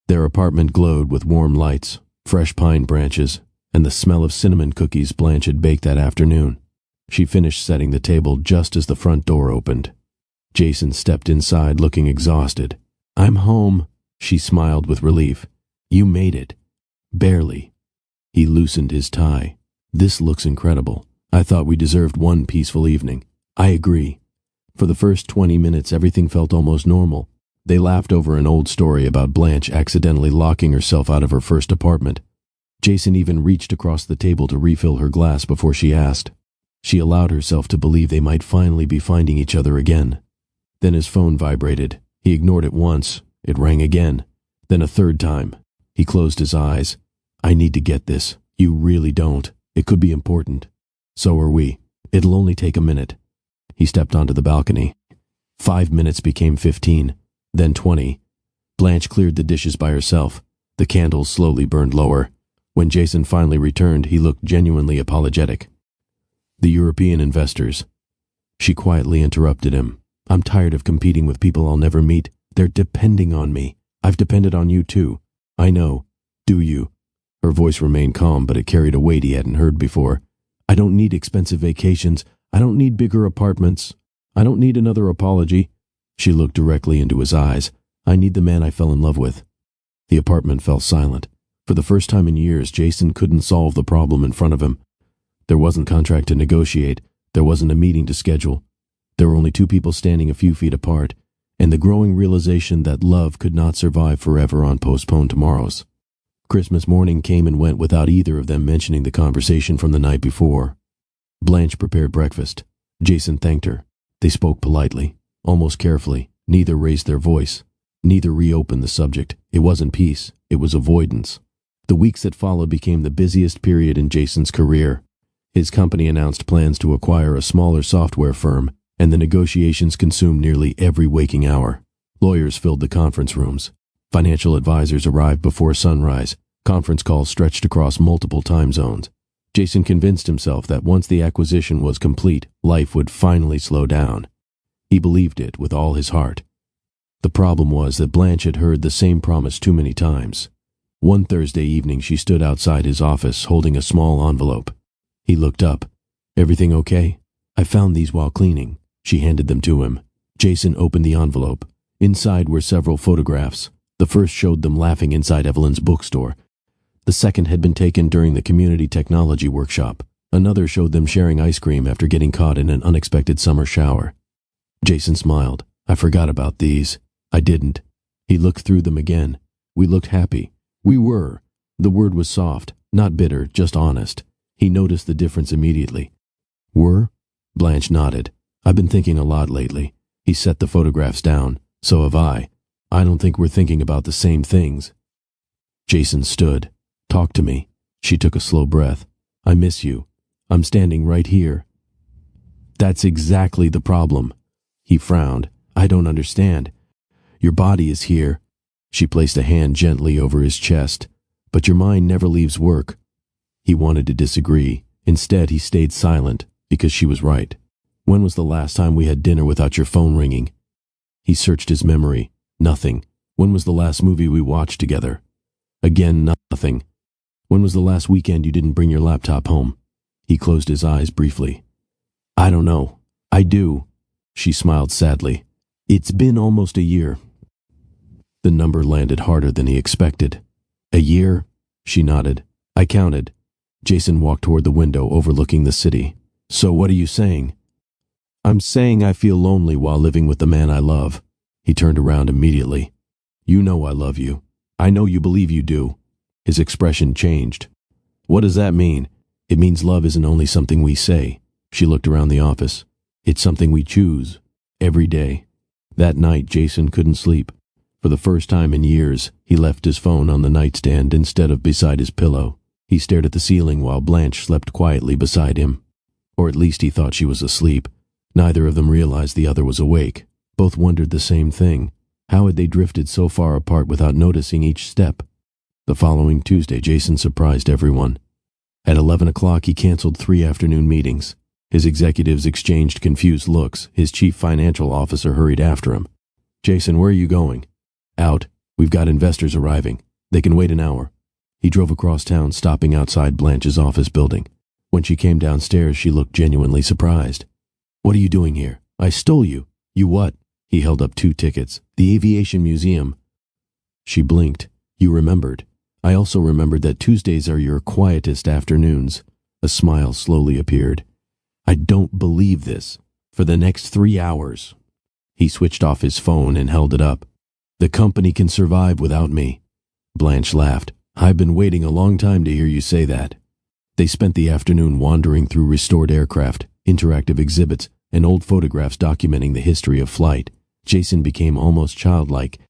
Their apartment glowed with warm lights, fresh pine branches, and the smell of cinnamon cookies Blanche had baked that afternoon. She finished setting the table just as the front door opened. Jason stepped inside looking exhausted. I'm home, she smiled with relief. You made it. Barely. He loosened his tie. This looks incredible. I thought we deserved one peaceful evening. I agree. For the first 20 minutes, everything felt almost normal. They laughed over an old story about Blanche accidentally locking herself out of her first apartment. Jason even reached across the table to refill her glass before she asked. She allowed herself to believe they might finally be finding each other again. Then his phone vibrated. He ignored it once. It rang again. Then a third time. He closed his eyes. I need to get this. You really don't. It could be important. So are we. It'll only take a minute. He stepped onto the balcony. 5 minutes became 15, then 20. Blanche cleared the dishes by herself. The candles slowly burned lower. When Jason finally returned, he looked genuinely apologetic. The European investors. She quietly interrupted him. I'm tired of competing with people I'll never meet. They're depending on me. I've depended on you too. I know. Do you? Her voice remained calm, but it carried a weight he hadn't heard before. I don't need expensive vacations. I don't need bigger apartments. I don't need another apology. She looked directly into his eyes. I need the man I fell in love with. The apartment fell silent. For the first time in years, Jason couldn't solve the problem in front of him. There wasn't contract to negotiate. There wasn't a meeting to schedule. There were only two people standing a few feet apart, and the growing realization that love could not survive forever on postponed tomorrows. Christmas morning came and went without either of them mentioning the conversation from the night before. Blanche prepared breakfast. Jason thanked her. They spoke politely, almost carefully. Neither raised their voice. Neither reopened the subject. It wasn't peace. It was avoidance. The weeks that followed became the busiest period in Jason's career. His company announced plans to acquire a smaller software firm, and the negotiations consumed nearly every waking hour. Lawyers filled the conference rooms. Financial advisors arrived before sunrise. Conference calls stretched across multiple time zones. Jason convinced himself that once the acquisition was complete, life would finally slow down. He believed it with all his heart. The problem was that Blanche had heard the same promise too many times. One Thursday evening she stood outside his office holding a small envelope. He looked up. "Everything okay?" "I found these while cleaning." She handed them to him. Jason opened the envelope. Inside were several photographs. The first showed them laughing inside Evelyn's bookstore. The second had been taken during the community technology workshop. Another showed them sharing ice cream after getting caught in an unexpected summer shower. Jason smiled. "I forgot about these." "I didn't." He looked through them again. "We looked happy." "We were." The word was soft, not bitter, just honest. He noticed the difference immediately. "Were?" Blanche nodded. "I've been thinking a lot lately." He set the photographs down. "So have I. I don't think we're thinking about the same things." Jason stood. "Talk to me." She took a slow breath. "I miss you. I'm standing right here." "That's exactly the problem." He frowned. "I don't understand. Your body is here." She placed a hand gently over his chest. "But your mind never leaves work." He wanted to disagree. Instead, he stayed silent, because she was right. "When was the last time we had dinner without your phone ringing?" He searched his memory. Nothing. "When was the last movie we watched together?" Again, nothing. "When was the last weekend you didn't bring your laptop home?" He closed his eyes briefly. "I don't know." "I do." She smiled sadly. "It's been almost a year." The number landed harder than he expected. "A year?" She nodded. "I counted." Jason walked toward the window overlooking the city. "So what are you saying?" "I'm saying I feel lonely while living with the man I love." He turned around immediately. "You know I love you. I know you believe you do." His expression changed. "What does that mean?" "It means love isn't only something we say." She looked around the office. "It's something we choose. Every day." That night, Jason couldn't sleep. For the first time in years, he left his phone on the nightstand instead of beside his pillow. He stared at the ceiling while Blanche slept quietly beside him. Or at least he thought she was asleep. Neither of them realized the other was awake. Both wondered the same thing. How had they drifted so far apart without noticing each step? The following Tuesday, Jason surprised everyone. At 11 o'clock, he canceled 3 afternoon meetings. His executives exchanged confused looks. His chief financial officer hurried after him. "Jason, where are you going?" "Out. We've got investors arriving. They can wait an hour." He drove across town, stopping outside Blanche's office building. When she came downstairs, she looked genuinely surprised. "What are you doing here? I stole you." "You what?" He held up 2 tickets. "The Aviation Museum." She blinked. "You remembered." "I also remembered that Tuesdays are your quietest afternoons." A smile slowly appeared. "I don't believe this. For the next 3 hours." He switched off his phone and held it up. "The company can survive without me." Blanche laughed. "I've been waiting a long time to hear you say that." They spent the afternoon wandering through restored aircraft, interactive exhibits, and old photographs documenting the history of flight. Jason became almost childlike.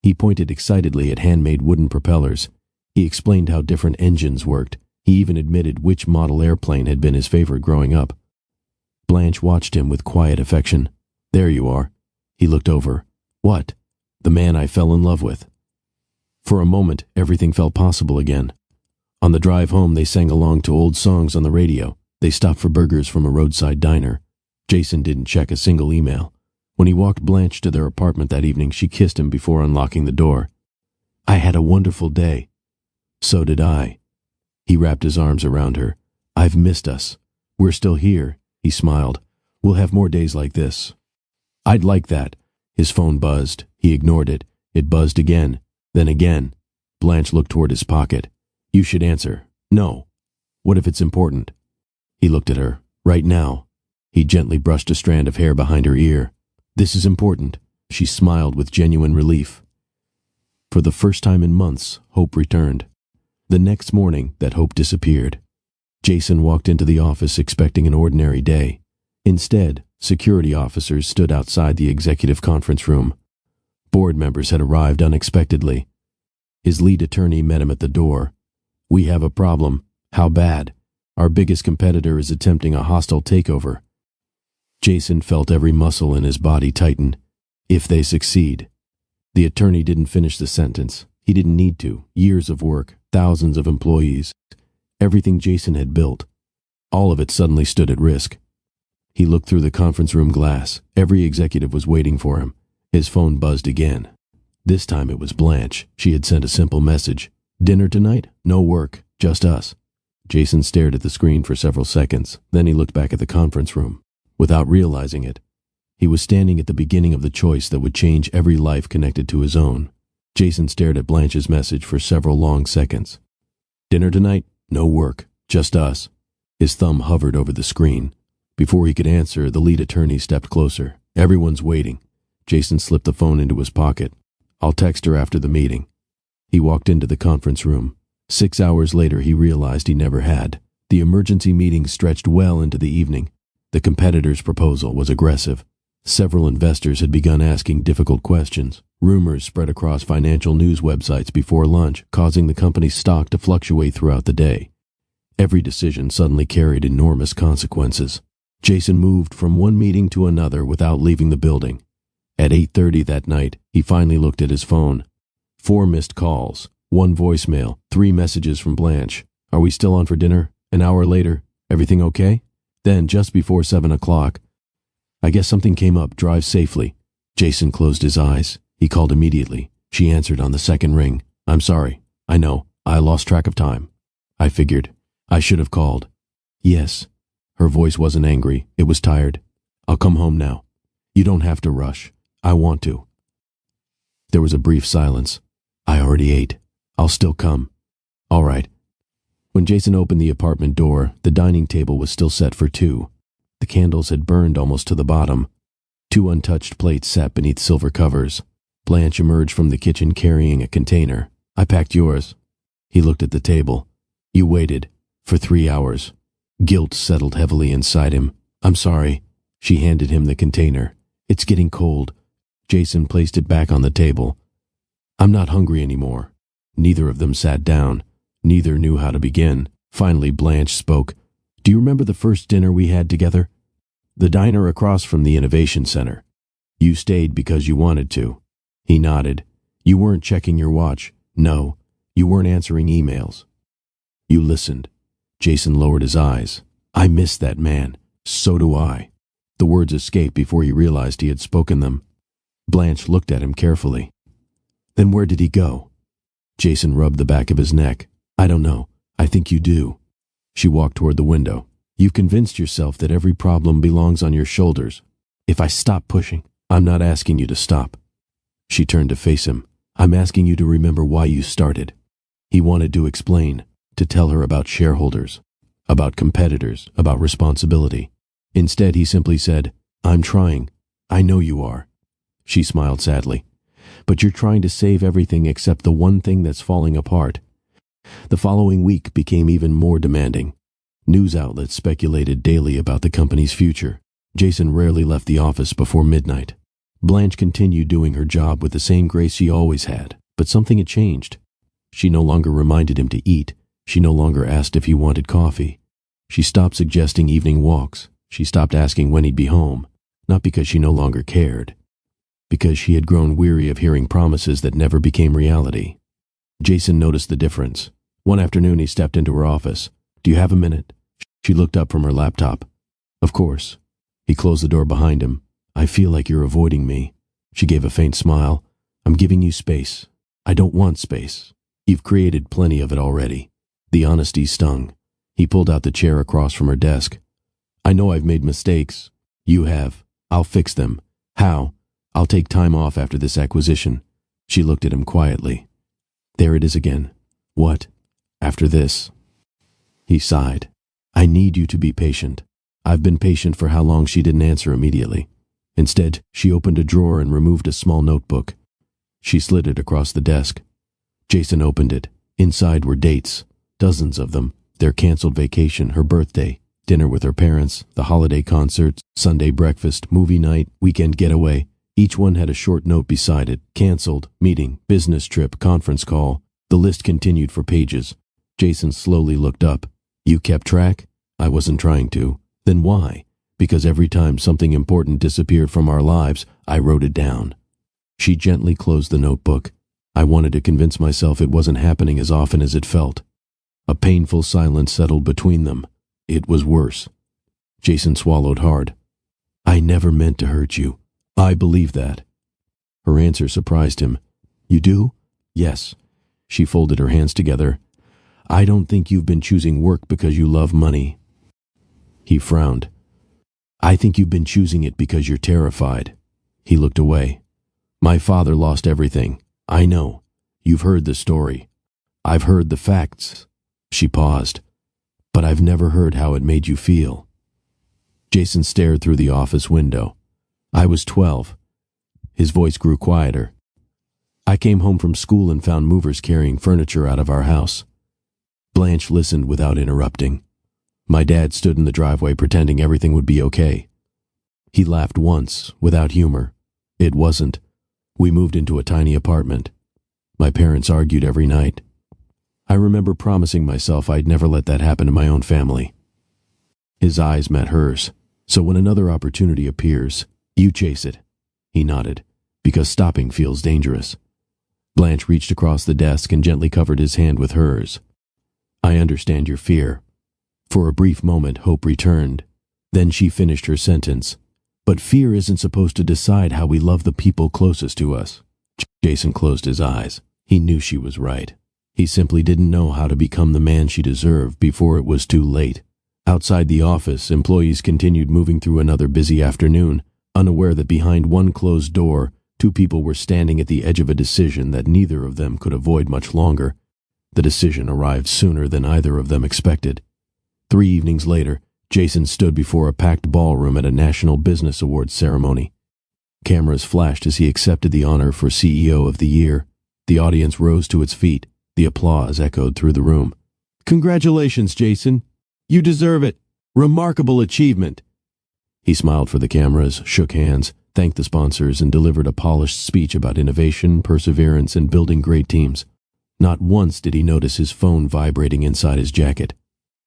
He pointed excitedly at handmade wooden propellers. He explained how different engines worked. He even admitted which model airplane had been his favorite growing up. Blanche watched him with quiet affection. "There you are." He looked over. "What?" "The man I fell in love with." For a moment, everything felt possible again. On the drive home, they sang along to old songs on the radio. They stopped for burgers from a roadside diner. Jason didn't check a single email. When he walked Blanche to their apartment that evening, she kissed him before unlocking the door. "I had a wonderful day." "So did I." He wrapped his arms around her. "I've missed us. We're still here." He smiled. "We'll have more days like this." "I'd like that." His phone buzzed. He ignored it. It buzzed again. Then again. Blanche looked toward his pocket. "You should answer." "No." "What if it's important?" He looked at her. "Right now." He gently brushed a strand of hair behind her ear. "This is important." She smiled with genuine relief. For the first time in months, hope returned. The next morning, that hope disappeared. Jason walked into the office expecting an ordinary day. Instead, security officers stood outside the executive conference room. Board members had arrived unexpectedly. His lead attorney met him at the door. "We have a problem. How bad? Our biggest competitor is attempting a hostile takeover." Jason felt every muscle in his body tighten. If they succeed. The attorney didn't finish the sentence. He didn't need to. Years of work, thousands of employees, everything Jason had built. All of it suddenly stood at risk. He looked through the conference room glass. Every executive was waiting for him. His phone buzzed again. This time it was Blanche. She had sent a simple message. "Dinner tonight? No work. Just us." Jason stared at the screen for several seconds. Then he looked back at the conference room. Without realizing it, he was standing at the beginning of the choice that would change every life connected to his own. Jason stared at Blanche's message for several long seconds. "Dinner tonight? No work. Just us." His thumb hovered over the screen. Before he could answer, the lead attorney stepped closer. "Everyone's waiting." Jason slipped the phone into his pocket. "I'll text her after the meeting." He walked into the conference room. 6 hours later, he realized he never had. The emergency meeting stretched well into the evening. The competitor's proposal was aggressive. Several investors had begun asking difficult questions. Rumors spread across financial news websites before lunch, causing the company's stock to fluctuate throughout the day. Every decision suddenly carried enormous consequences. Jason moved from one meeting to another without leaving the building. At 8:30 that night, he finally looked at his phone. 4 missed calls, 1 voicemail, 3 messages from Blanche. "Are we still on for dinner?" An hour later, "Everything okay?" Then, just before 7 o'clock, "I guess something came up. Drive safely." Jason closed his eyes. He called immediately. She answered on the second ring. "I'm sorry. I know. I lost track of time. I figured. I should have called." "Yes." Her voice wasn't angry. It was tired. "I'll come home now. You don't have to rush. I want to." There was a brief silence. "I already ate. I'll still come." "All right." When Jason opened the apartment door, the dining table was still set for 2. The candles had burned almost to the bottom. 2 untouched plates sat beneath silver covers. Blanche emerged from the kitchen carrying a container. "I packed yours." He looked at the table. "You waited. For 3 hours." Guilt settled heavily inside him. "I'm sorry." She handed him the container. "It's getting cold." Jason placed it back on the table. "I'm not hungry anymore." Neither of them sat down. Neither knew how to begin. Finally, Blanche spoke. "Do you remember the first dinner we had together? The diner across from the Innovation Center. You stayed because you wanted to." He nodded. "You weren't checking your watch. No. You weren't answering emails. You listened." Jason lowered his eyes. "I miss that man. So do I." The words escaped before he realized he had spoken them. Blanche looked at him carefully. "Then where did he go?" Jason rubbed the back of his neck. "I don't know. I think you do." She walked toward the window. "You've convinced yourself that every problem belongs on your shoulders. If I stop pushing, I'm not asking you to stop." She turned to face him. "I'm asking you to remember why you started." He wanted to explain, to tell her about shareholders, about competitors, about responsibility. Instead, he simply said, "I'm trying. I know you are." She smiled sadly. "But you're trying to save everything except the one thing that's falling apart." The following week became even more demanding. News outlets speculated daily about the company's future. Jason rarely left the office before midnight. Blanche continued doing her job with the same grace she always had, but something had changed. She no longer reminded him to eat. She no longer asked if he wanted coffee. She stopped suggesting evening walks. She stopped asking when he'd be home, not because she no longer cared, because she had grown weary of hearing promises that never became reality. Jason noticed the difference. One afternoon he stepped into her office. "Do you have a minute?" She looked up from her laptop. "Of course." He closed the door behind him. "I feel like you're avoiding me." She gave a faint smile. "I'm giving you space. I don't want space. You've created plenty of it already." The honesty stung. He pulled out the chair across from her desk. "I know I've made mistakes. You have. I'll fix them. How? I'll take time off after this acquisition." She looked at him quietly. "There it is again. What? After this?" He sighed. "I need you to be patient." "I've been patient for how long?" She didn't answer immediately. Instead, she opened a drawer and removed a small notebook. She slid it across the desk. Jason opened it. Inside were dates, dozens of them, their canceled vacation, her birthday, dinner with her parents, the holiday concerts, Sunday breakfast, movie night, weekend getaway. Each one had a short note beside it: canceled, meeting, business trip, conference call. The list continued for pages. Jason slowly looked up. You kept track? I wasn't trying to. Then why? Because every time something important disappeared from our lives, I wrote it down. She gently closed the notebook. I wanted to convince myself it wasn't happening as often as it felt. A painful silence settled between them. It was worse. Jason swallowed hard. I never meant to hurt you. I believe that. Her answer surprised him. You do? Yes. She folded her hands together. I don't think you've been choosing work because you love money. He frowned. I think you've been choosing it because you're terrified. He looked away. My father lost everything. I know. You've heard the story. I've heard the facts. She paused. But I've never heard how it made you feel. Jason stared through the office window. I was 12. His voice grew quieter. I came home from school and found movers carrying furniture out of our house. Blanche listened without interrupting. My dad stood in the driveway pretending everything would be okay. He laughed once, without humor. It wasn't. We moved into a tiny apartment. My parents argued every night. I remember promising myself I'd never let that happen to my own family. His eyes met hers. So when another opportunity appears, you chase it. He nodded, because stopping feels dangerous. Blanche reached across the desk and gently covered his hand with hers. I understand your fear. For a brief moment, hope returned. Then she finished her sentence. But fear isn't supposed to decide how we love the people closest to us. Jason closed his eyes. He knew she was right. He simply didn't know how to become the man she deserved before it was too late. Outside the office, employees continued moving through another busy afternoon, unaware that behind one closed door, two people were standing at the edge of a decision that neither of them could avoid much longer. The decision arrived sooner than either of them expected. 3 evenings later, Jason stood before a packed ballroom at a National Business Awards ceremony. Cameras flashed as he accepted the honor for CEO of the Year. The audience rose to its feet. The applause echoed through the room. Congratulations, Jason. You deserve it. Remarkable achievement. He smiled for the cameras, shook hands, thanked the sponsors, and delivered a polished speech about innovation, perseverance, and building great teams. Not once did he notice his phone vibrating inside his jacket.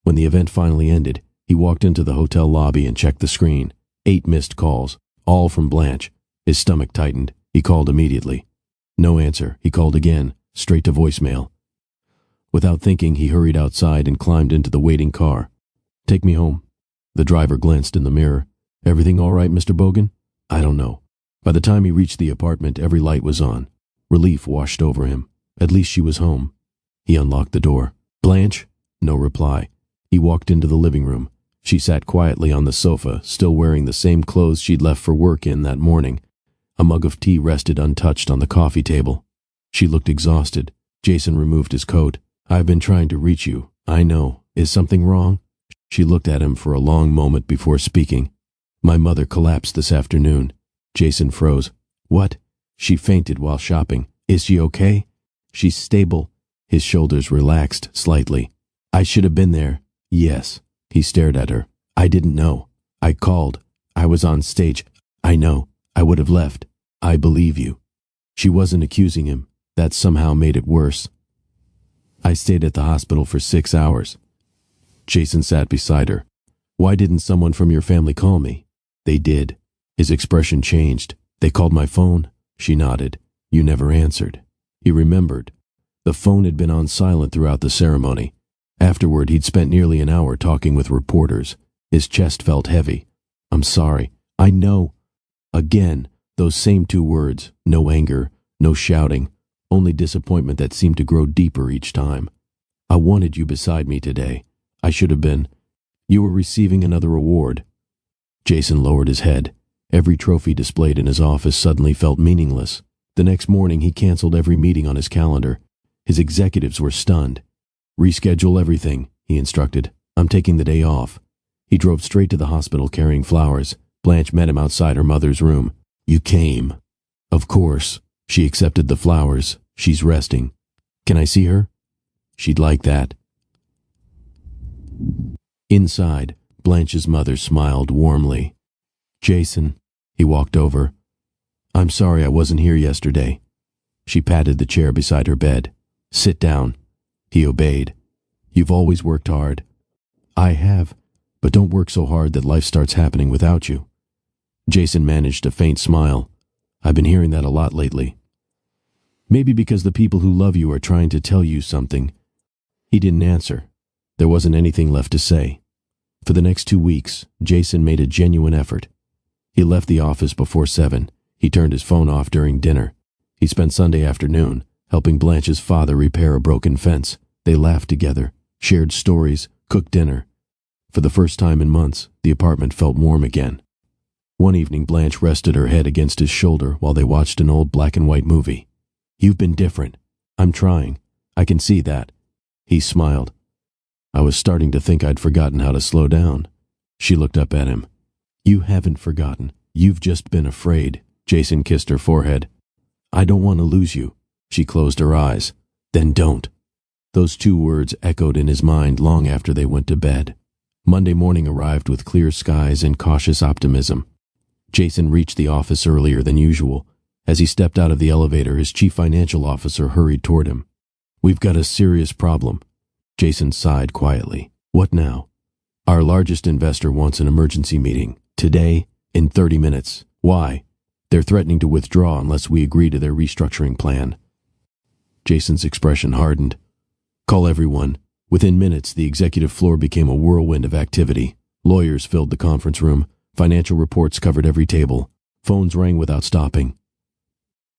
When the event finally ended, he walked into the hotel lobby and checked the screen. 8 missed calls, all from Blanche. His stomach tightened. He called immediately. No answer. He called again, straight to voicemail. Without thinking, he hurried outside and climbed into the waiting car. Take me home. The driver glanced in the mirror. Everything all right, Mr. Bogan? I don't know. By the time he reached the apartment, every light was on. Relief washed over him. At least she was home. He unlocked the door. Blanche? No reply. He walked into the living room. She sat quietly on the sofa, still wearing the same clothes she'd left for work in that morning. A mug of tea rested untouched on the coffee table. She looked exhausted. Jason removed his coat. I've been trying to reach you. I know. Is something wrong? She looked at him for a long moment before speaking. My mother collapsed this afternoon. Jason froze. What? She fainted while shopping. Is she okay? She's stable. His shoulders relaxed slightly. I should have been there. Yes. He stared at her. I didn't know. I called. I was on stage. I know. I would have left. I believe you. She wasn't accusing him. That somehow made it worse. I stayed at the hospital for 6 hours. Jason sat beside her. Why didn't someone from your family call me? They did. His expression changed. They called my phone. She nodded. You never answered. He remembered. The phone had been on silent throughout the ceremony. Afterward, he'd spent nearly an hour talking with reporters. His chest felt heavy. I'm sorry. I know. Again, those same 2 words. No anger, no shouting, only disappointment that seemed to grow deeper each time. I wanted you beside me today. I should have been. You were receiving another award. Jason lowered his head. Every trophy displayed in his office suddenly felt meaningless. The next morning, he canceled every meeting on his calendar. His executives were stunned. Reschedule everything, he instructed. I'm taking the day off. He drove straight to the hospital carrying flowers. Blanche met him outside her mother's room. You came. Of course. She accepted the flowers. She's resting. Can I see her? She'd like that. Inside, Blanche's mother smiled warmly. "Jason," he walked over. "I'm sorry I wasn't here yesterday." She patted the chair beside her bed. "Sit down." He obeyed. "You've always worked hard." "I have, but don't work so hard that life starts happening without you." Jason managed a faint smile. "I've been hearing that a lot lately." "Maybe because the people who love you are trying to tell you something." He didn't answer. There wasn't anything left to say. For the next 2 weeks, Jason made a genuine effort. He left the office before 7. He turned his phone off during dinner. He spent Sunday afternoon helping Blanche's father repair a broken fence. They laughed together, shared stories, cooked dinner. For the first time in months, the apartment felt warm again. One evening, Blanche rested her head against his shoulder while they watched an old black and white movie. "You've been different. I'm trying. I can see that." He smiled. "I was starting to think I'd forgotten how to slow down." She looked up at him. "You haven't forgotten. You've just been afraid." Jason kissed her forehead. "I don't want to lose you." She closed her eyes. "Then don't." Those 2 words echoed in his mind long after they went to bed. Monday morning arrived with clear skies and cautious optimism. Jason reached the office earlier than usual. As he stepped out of the elevator, his chief financial officer hurried toward him. "We've got a serious problem." Jason sighed quietly. "What now?" "Our largest investor wants an emergency meeting. Today, in 30 minutes. Why?" "They're threatening to withdraw unless we agree to their restructuring plan." Jason's expression hardened. "Call everyone." Within minutes, the executive floor became a whirlwind of activity. Lawyers filled the conference room. Financial reports covered every table. Phones rang without stopping.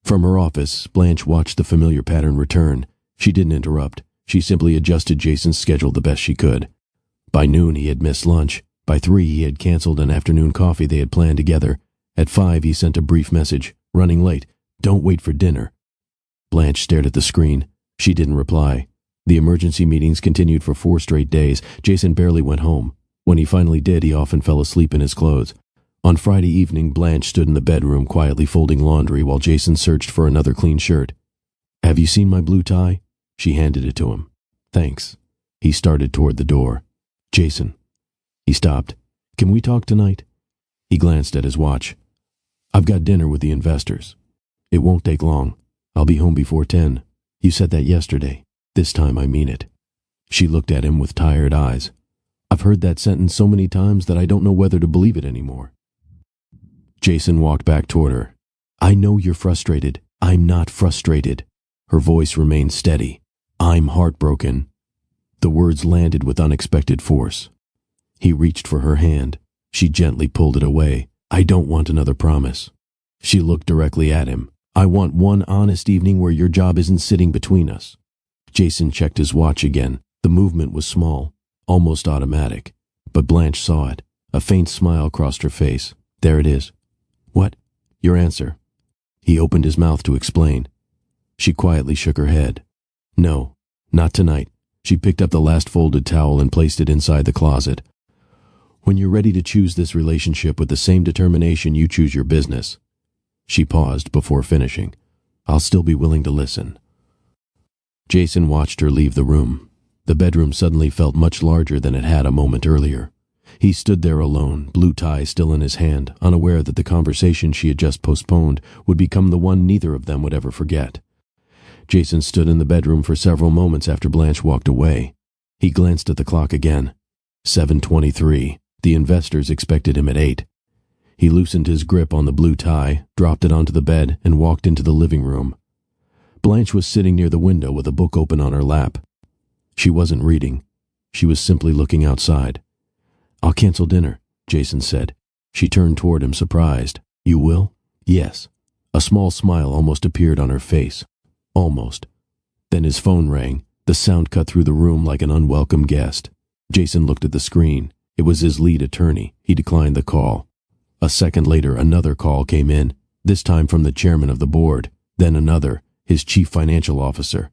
From her office, Blanche watched the familiar pattern return. She didn't interrupt. She simply adjusted Jason's schedule the best she could. By noon, he had missed lunch. By 3, he had canceled an afternoon coffee they had planned together. At 5, he sent a brief message. "Running late. Don't wait for dinner." Blanche stared at the screen. She didn't reply. The emergency meetings continued for 4 straight days. Jason barely went home. When he finally did, he often fell asleep in his clothes. On Friday evening, Blanche stood in the bedroom quietly folding laundry while Jason searched for another clean shirt. "Have you seen my blue tie?" She handed it to him. "Thanks." He started toward the door. "Jason." He stopped. "Can we talk tonight?" He glanced at his watch. "I've got dinner with the investors. It won't take long. I'll be home before 10. You said that yesterday. This time I mean it." She looked at him with tired eyes. "I've heard that sentence so many times that I don't know whether to believe it anymore." Jason walked back toward her. "I know you're frustrated. I'm not frustrated." Her voice remained steady. "I'm heartbroken." The words landed with unexpected force. He reached for her hand. She gently pulled it away. "I don't want another promise." She looked directly at him. "I want one honest evening where your job isn't sitting between us." Jason checked his watch again. The movement was small, almost automatic. But Blanche saw it. A faint smile crossed her face. "There it is." "What?" "Your answer." He opened his mouth to explain. She quietly shook her head. "No, not tonight." She picked up the last folded towel and placed it inside the closet. "When you're ready to choose this relationship with the same determination you choose your business." She paused before finishing. "I'll still be willing to listen." Jason watched her leave the room. The bedroom suddenly felt much larger than it had a moment earlier. He stood there alone, blue tie still in his hand, unaware that the conversation she had just postponed would become the one neither of them would ever forget. Jason stood in the bedroom for several moments after Blanche walked away. He glanced at the clock again. 7:23. The investors expected him at 8. He loosened his grip on the blue tie, dropped it onto the bed, and walked into the living room. Blanche was sitting near the window with a book open on her lap. She wasn't reading. She was simply looking outside. "I'll cancel dinner," Jason said. She turned toward him, surprised. "You will?" "Yes." A small smile almost appeared on her face. Almost. Then his phone rang. The sound cut through the room like an unwelcome guest. Jason looked at the screen. It was his lead attorney. He declined the call. A second later, another call came in, this time from the chairman of the board. Then another, his chief financial officer.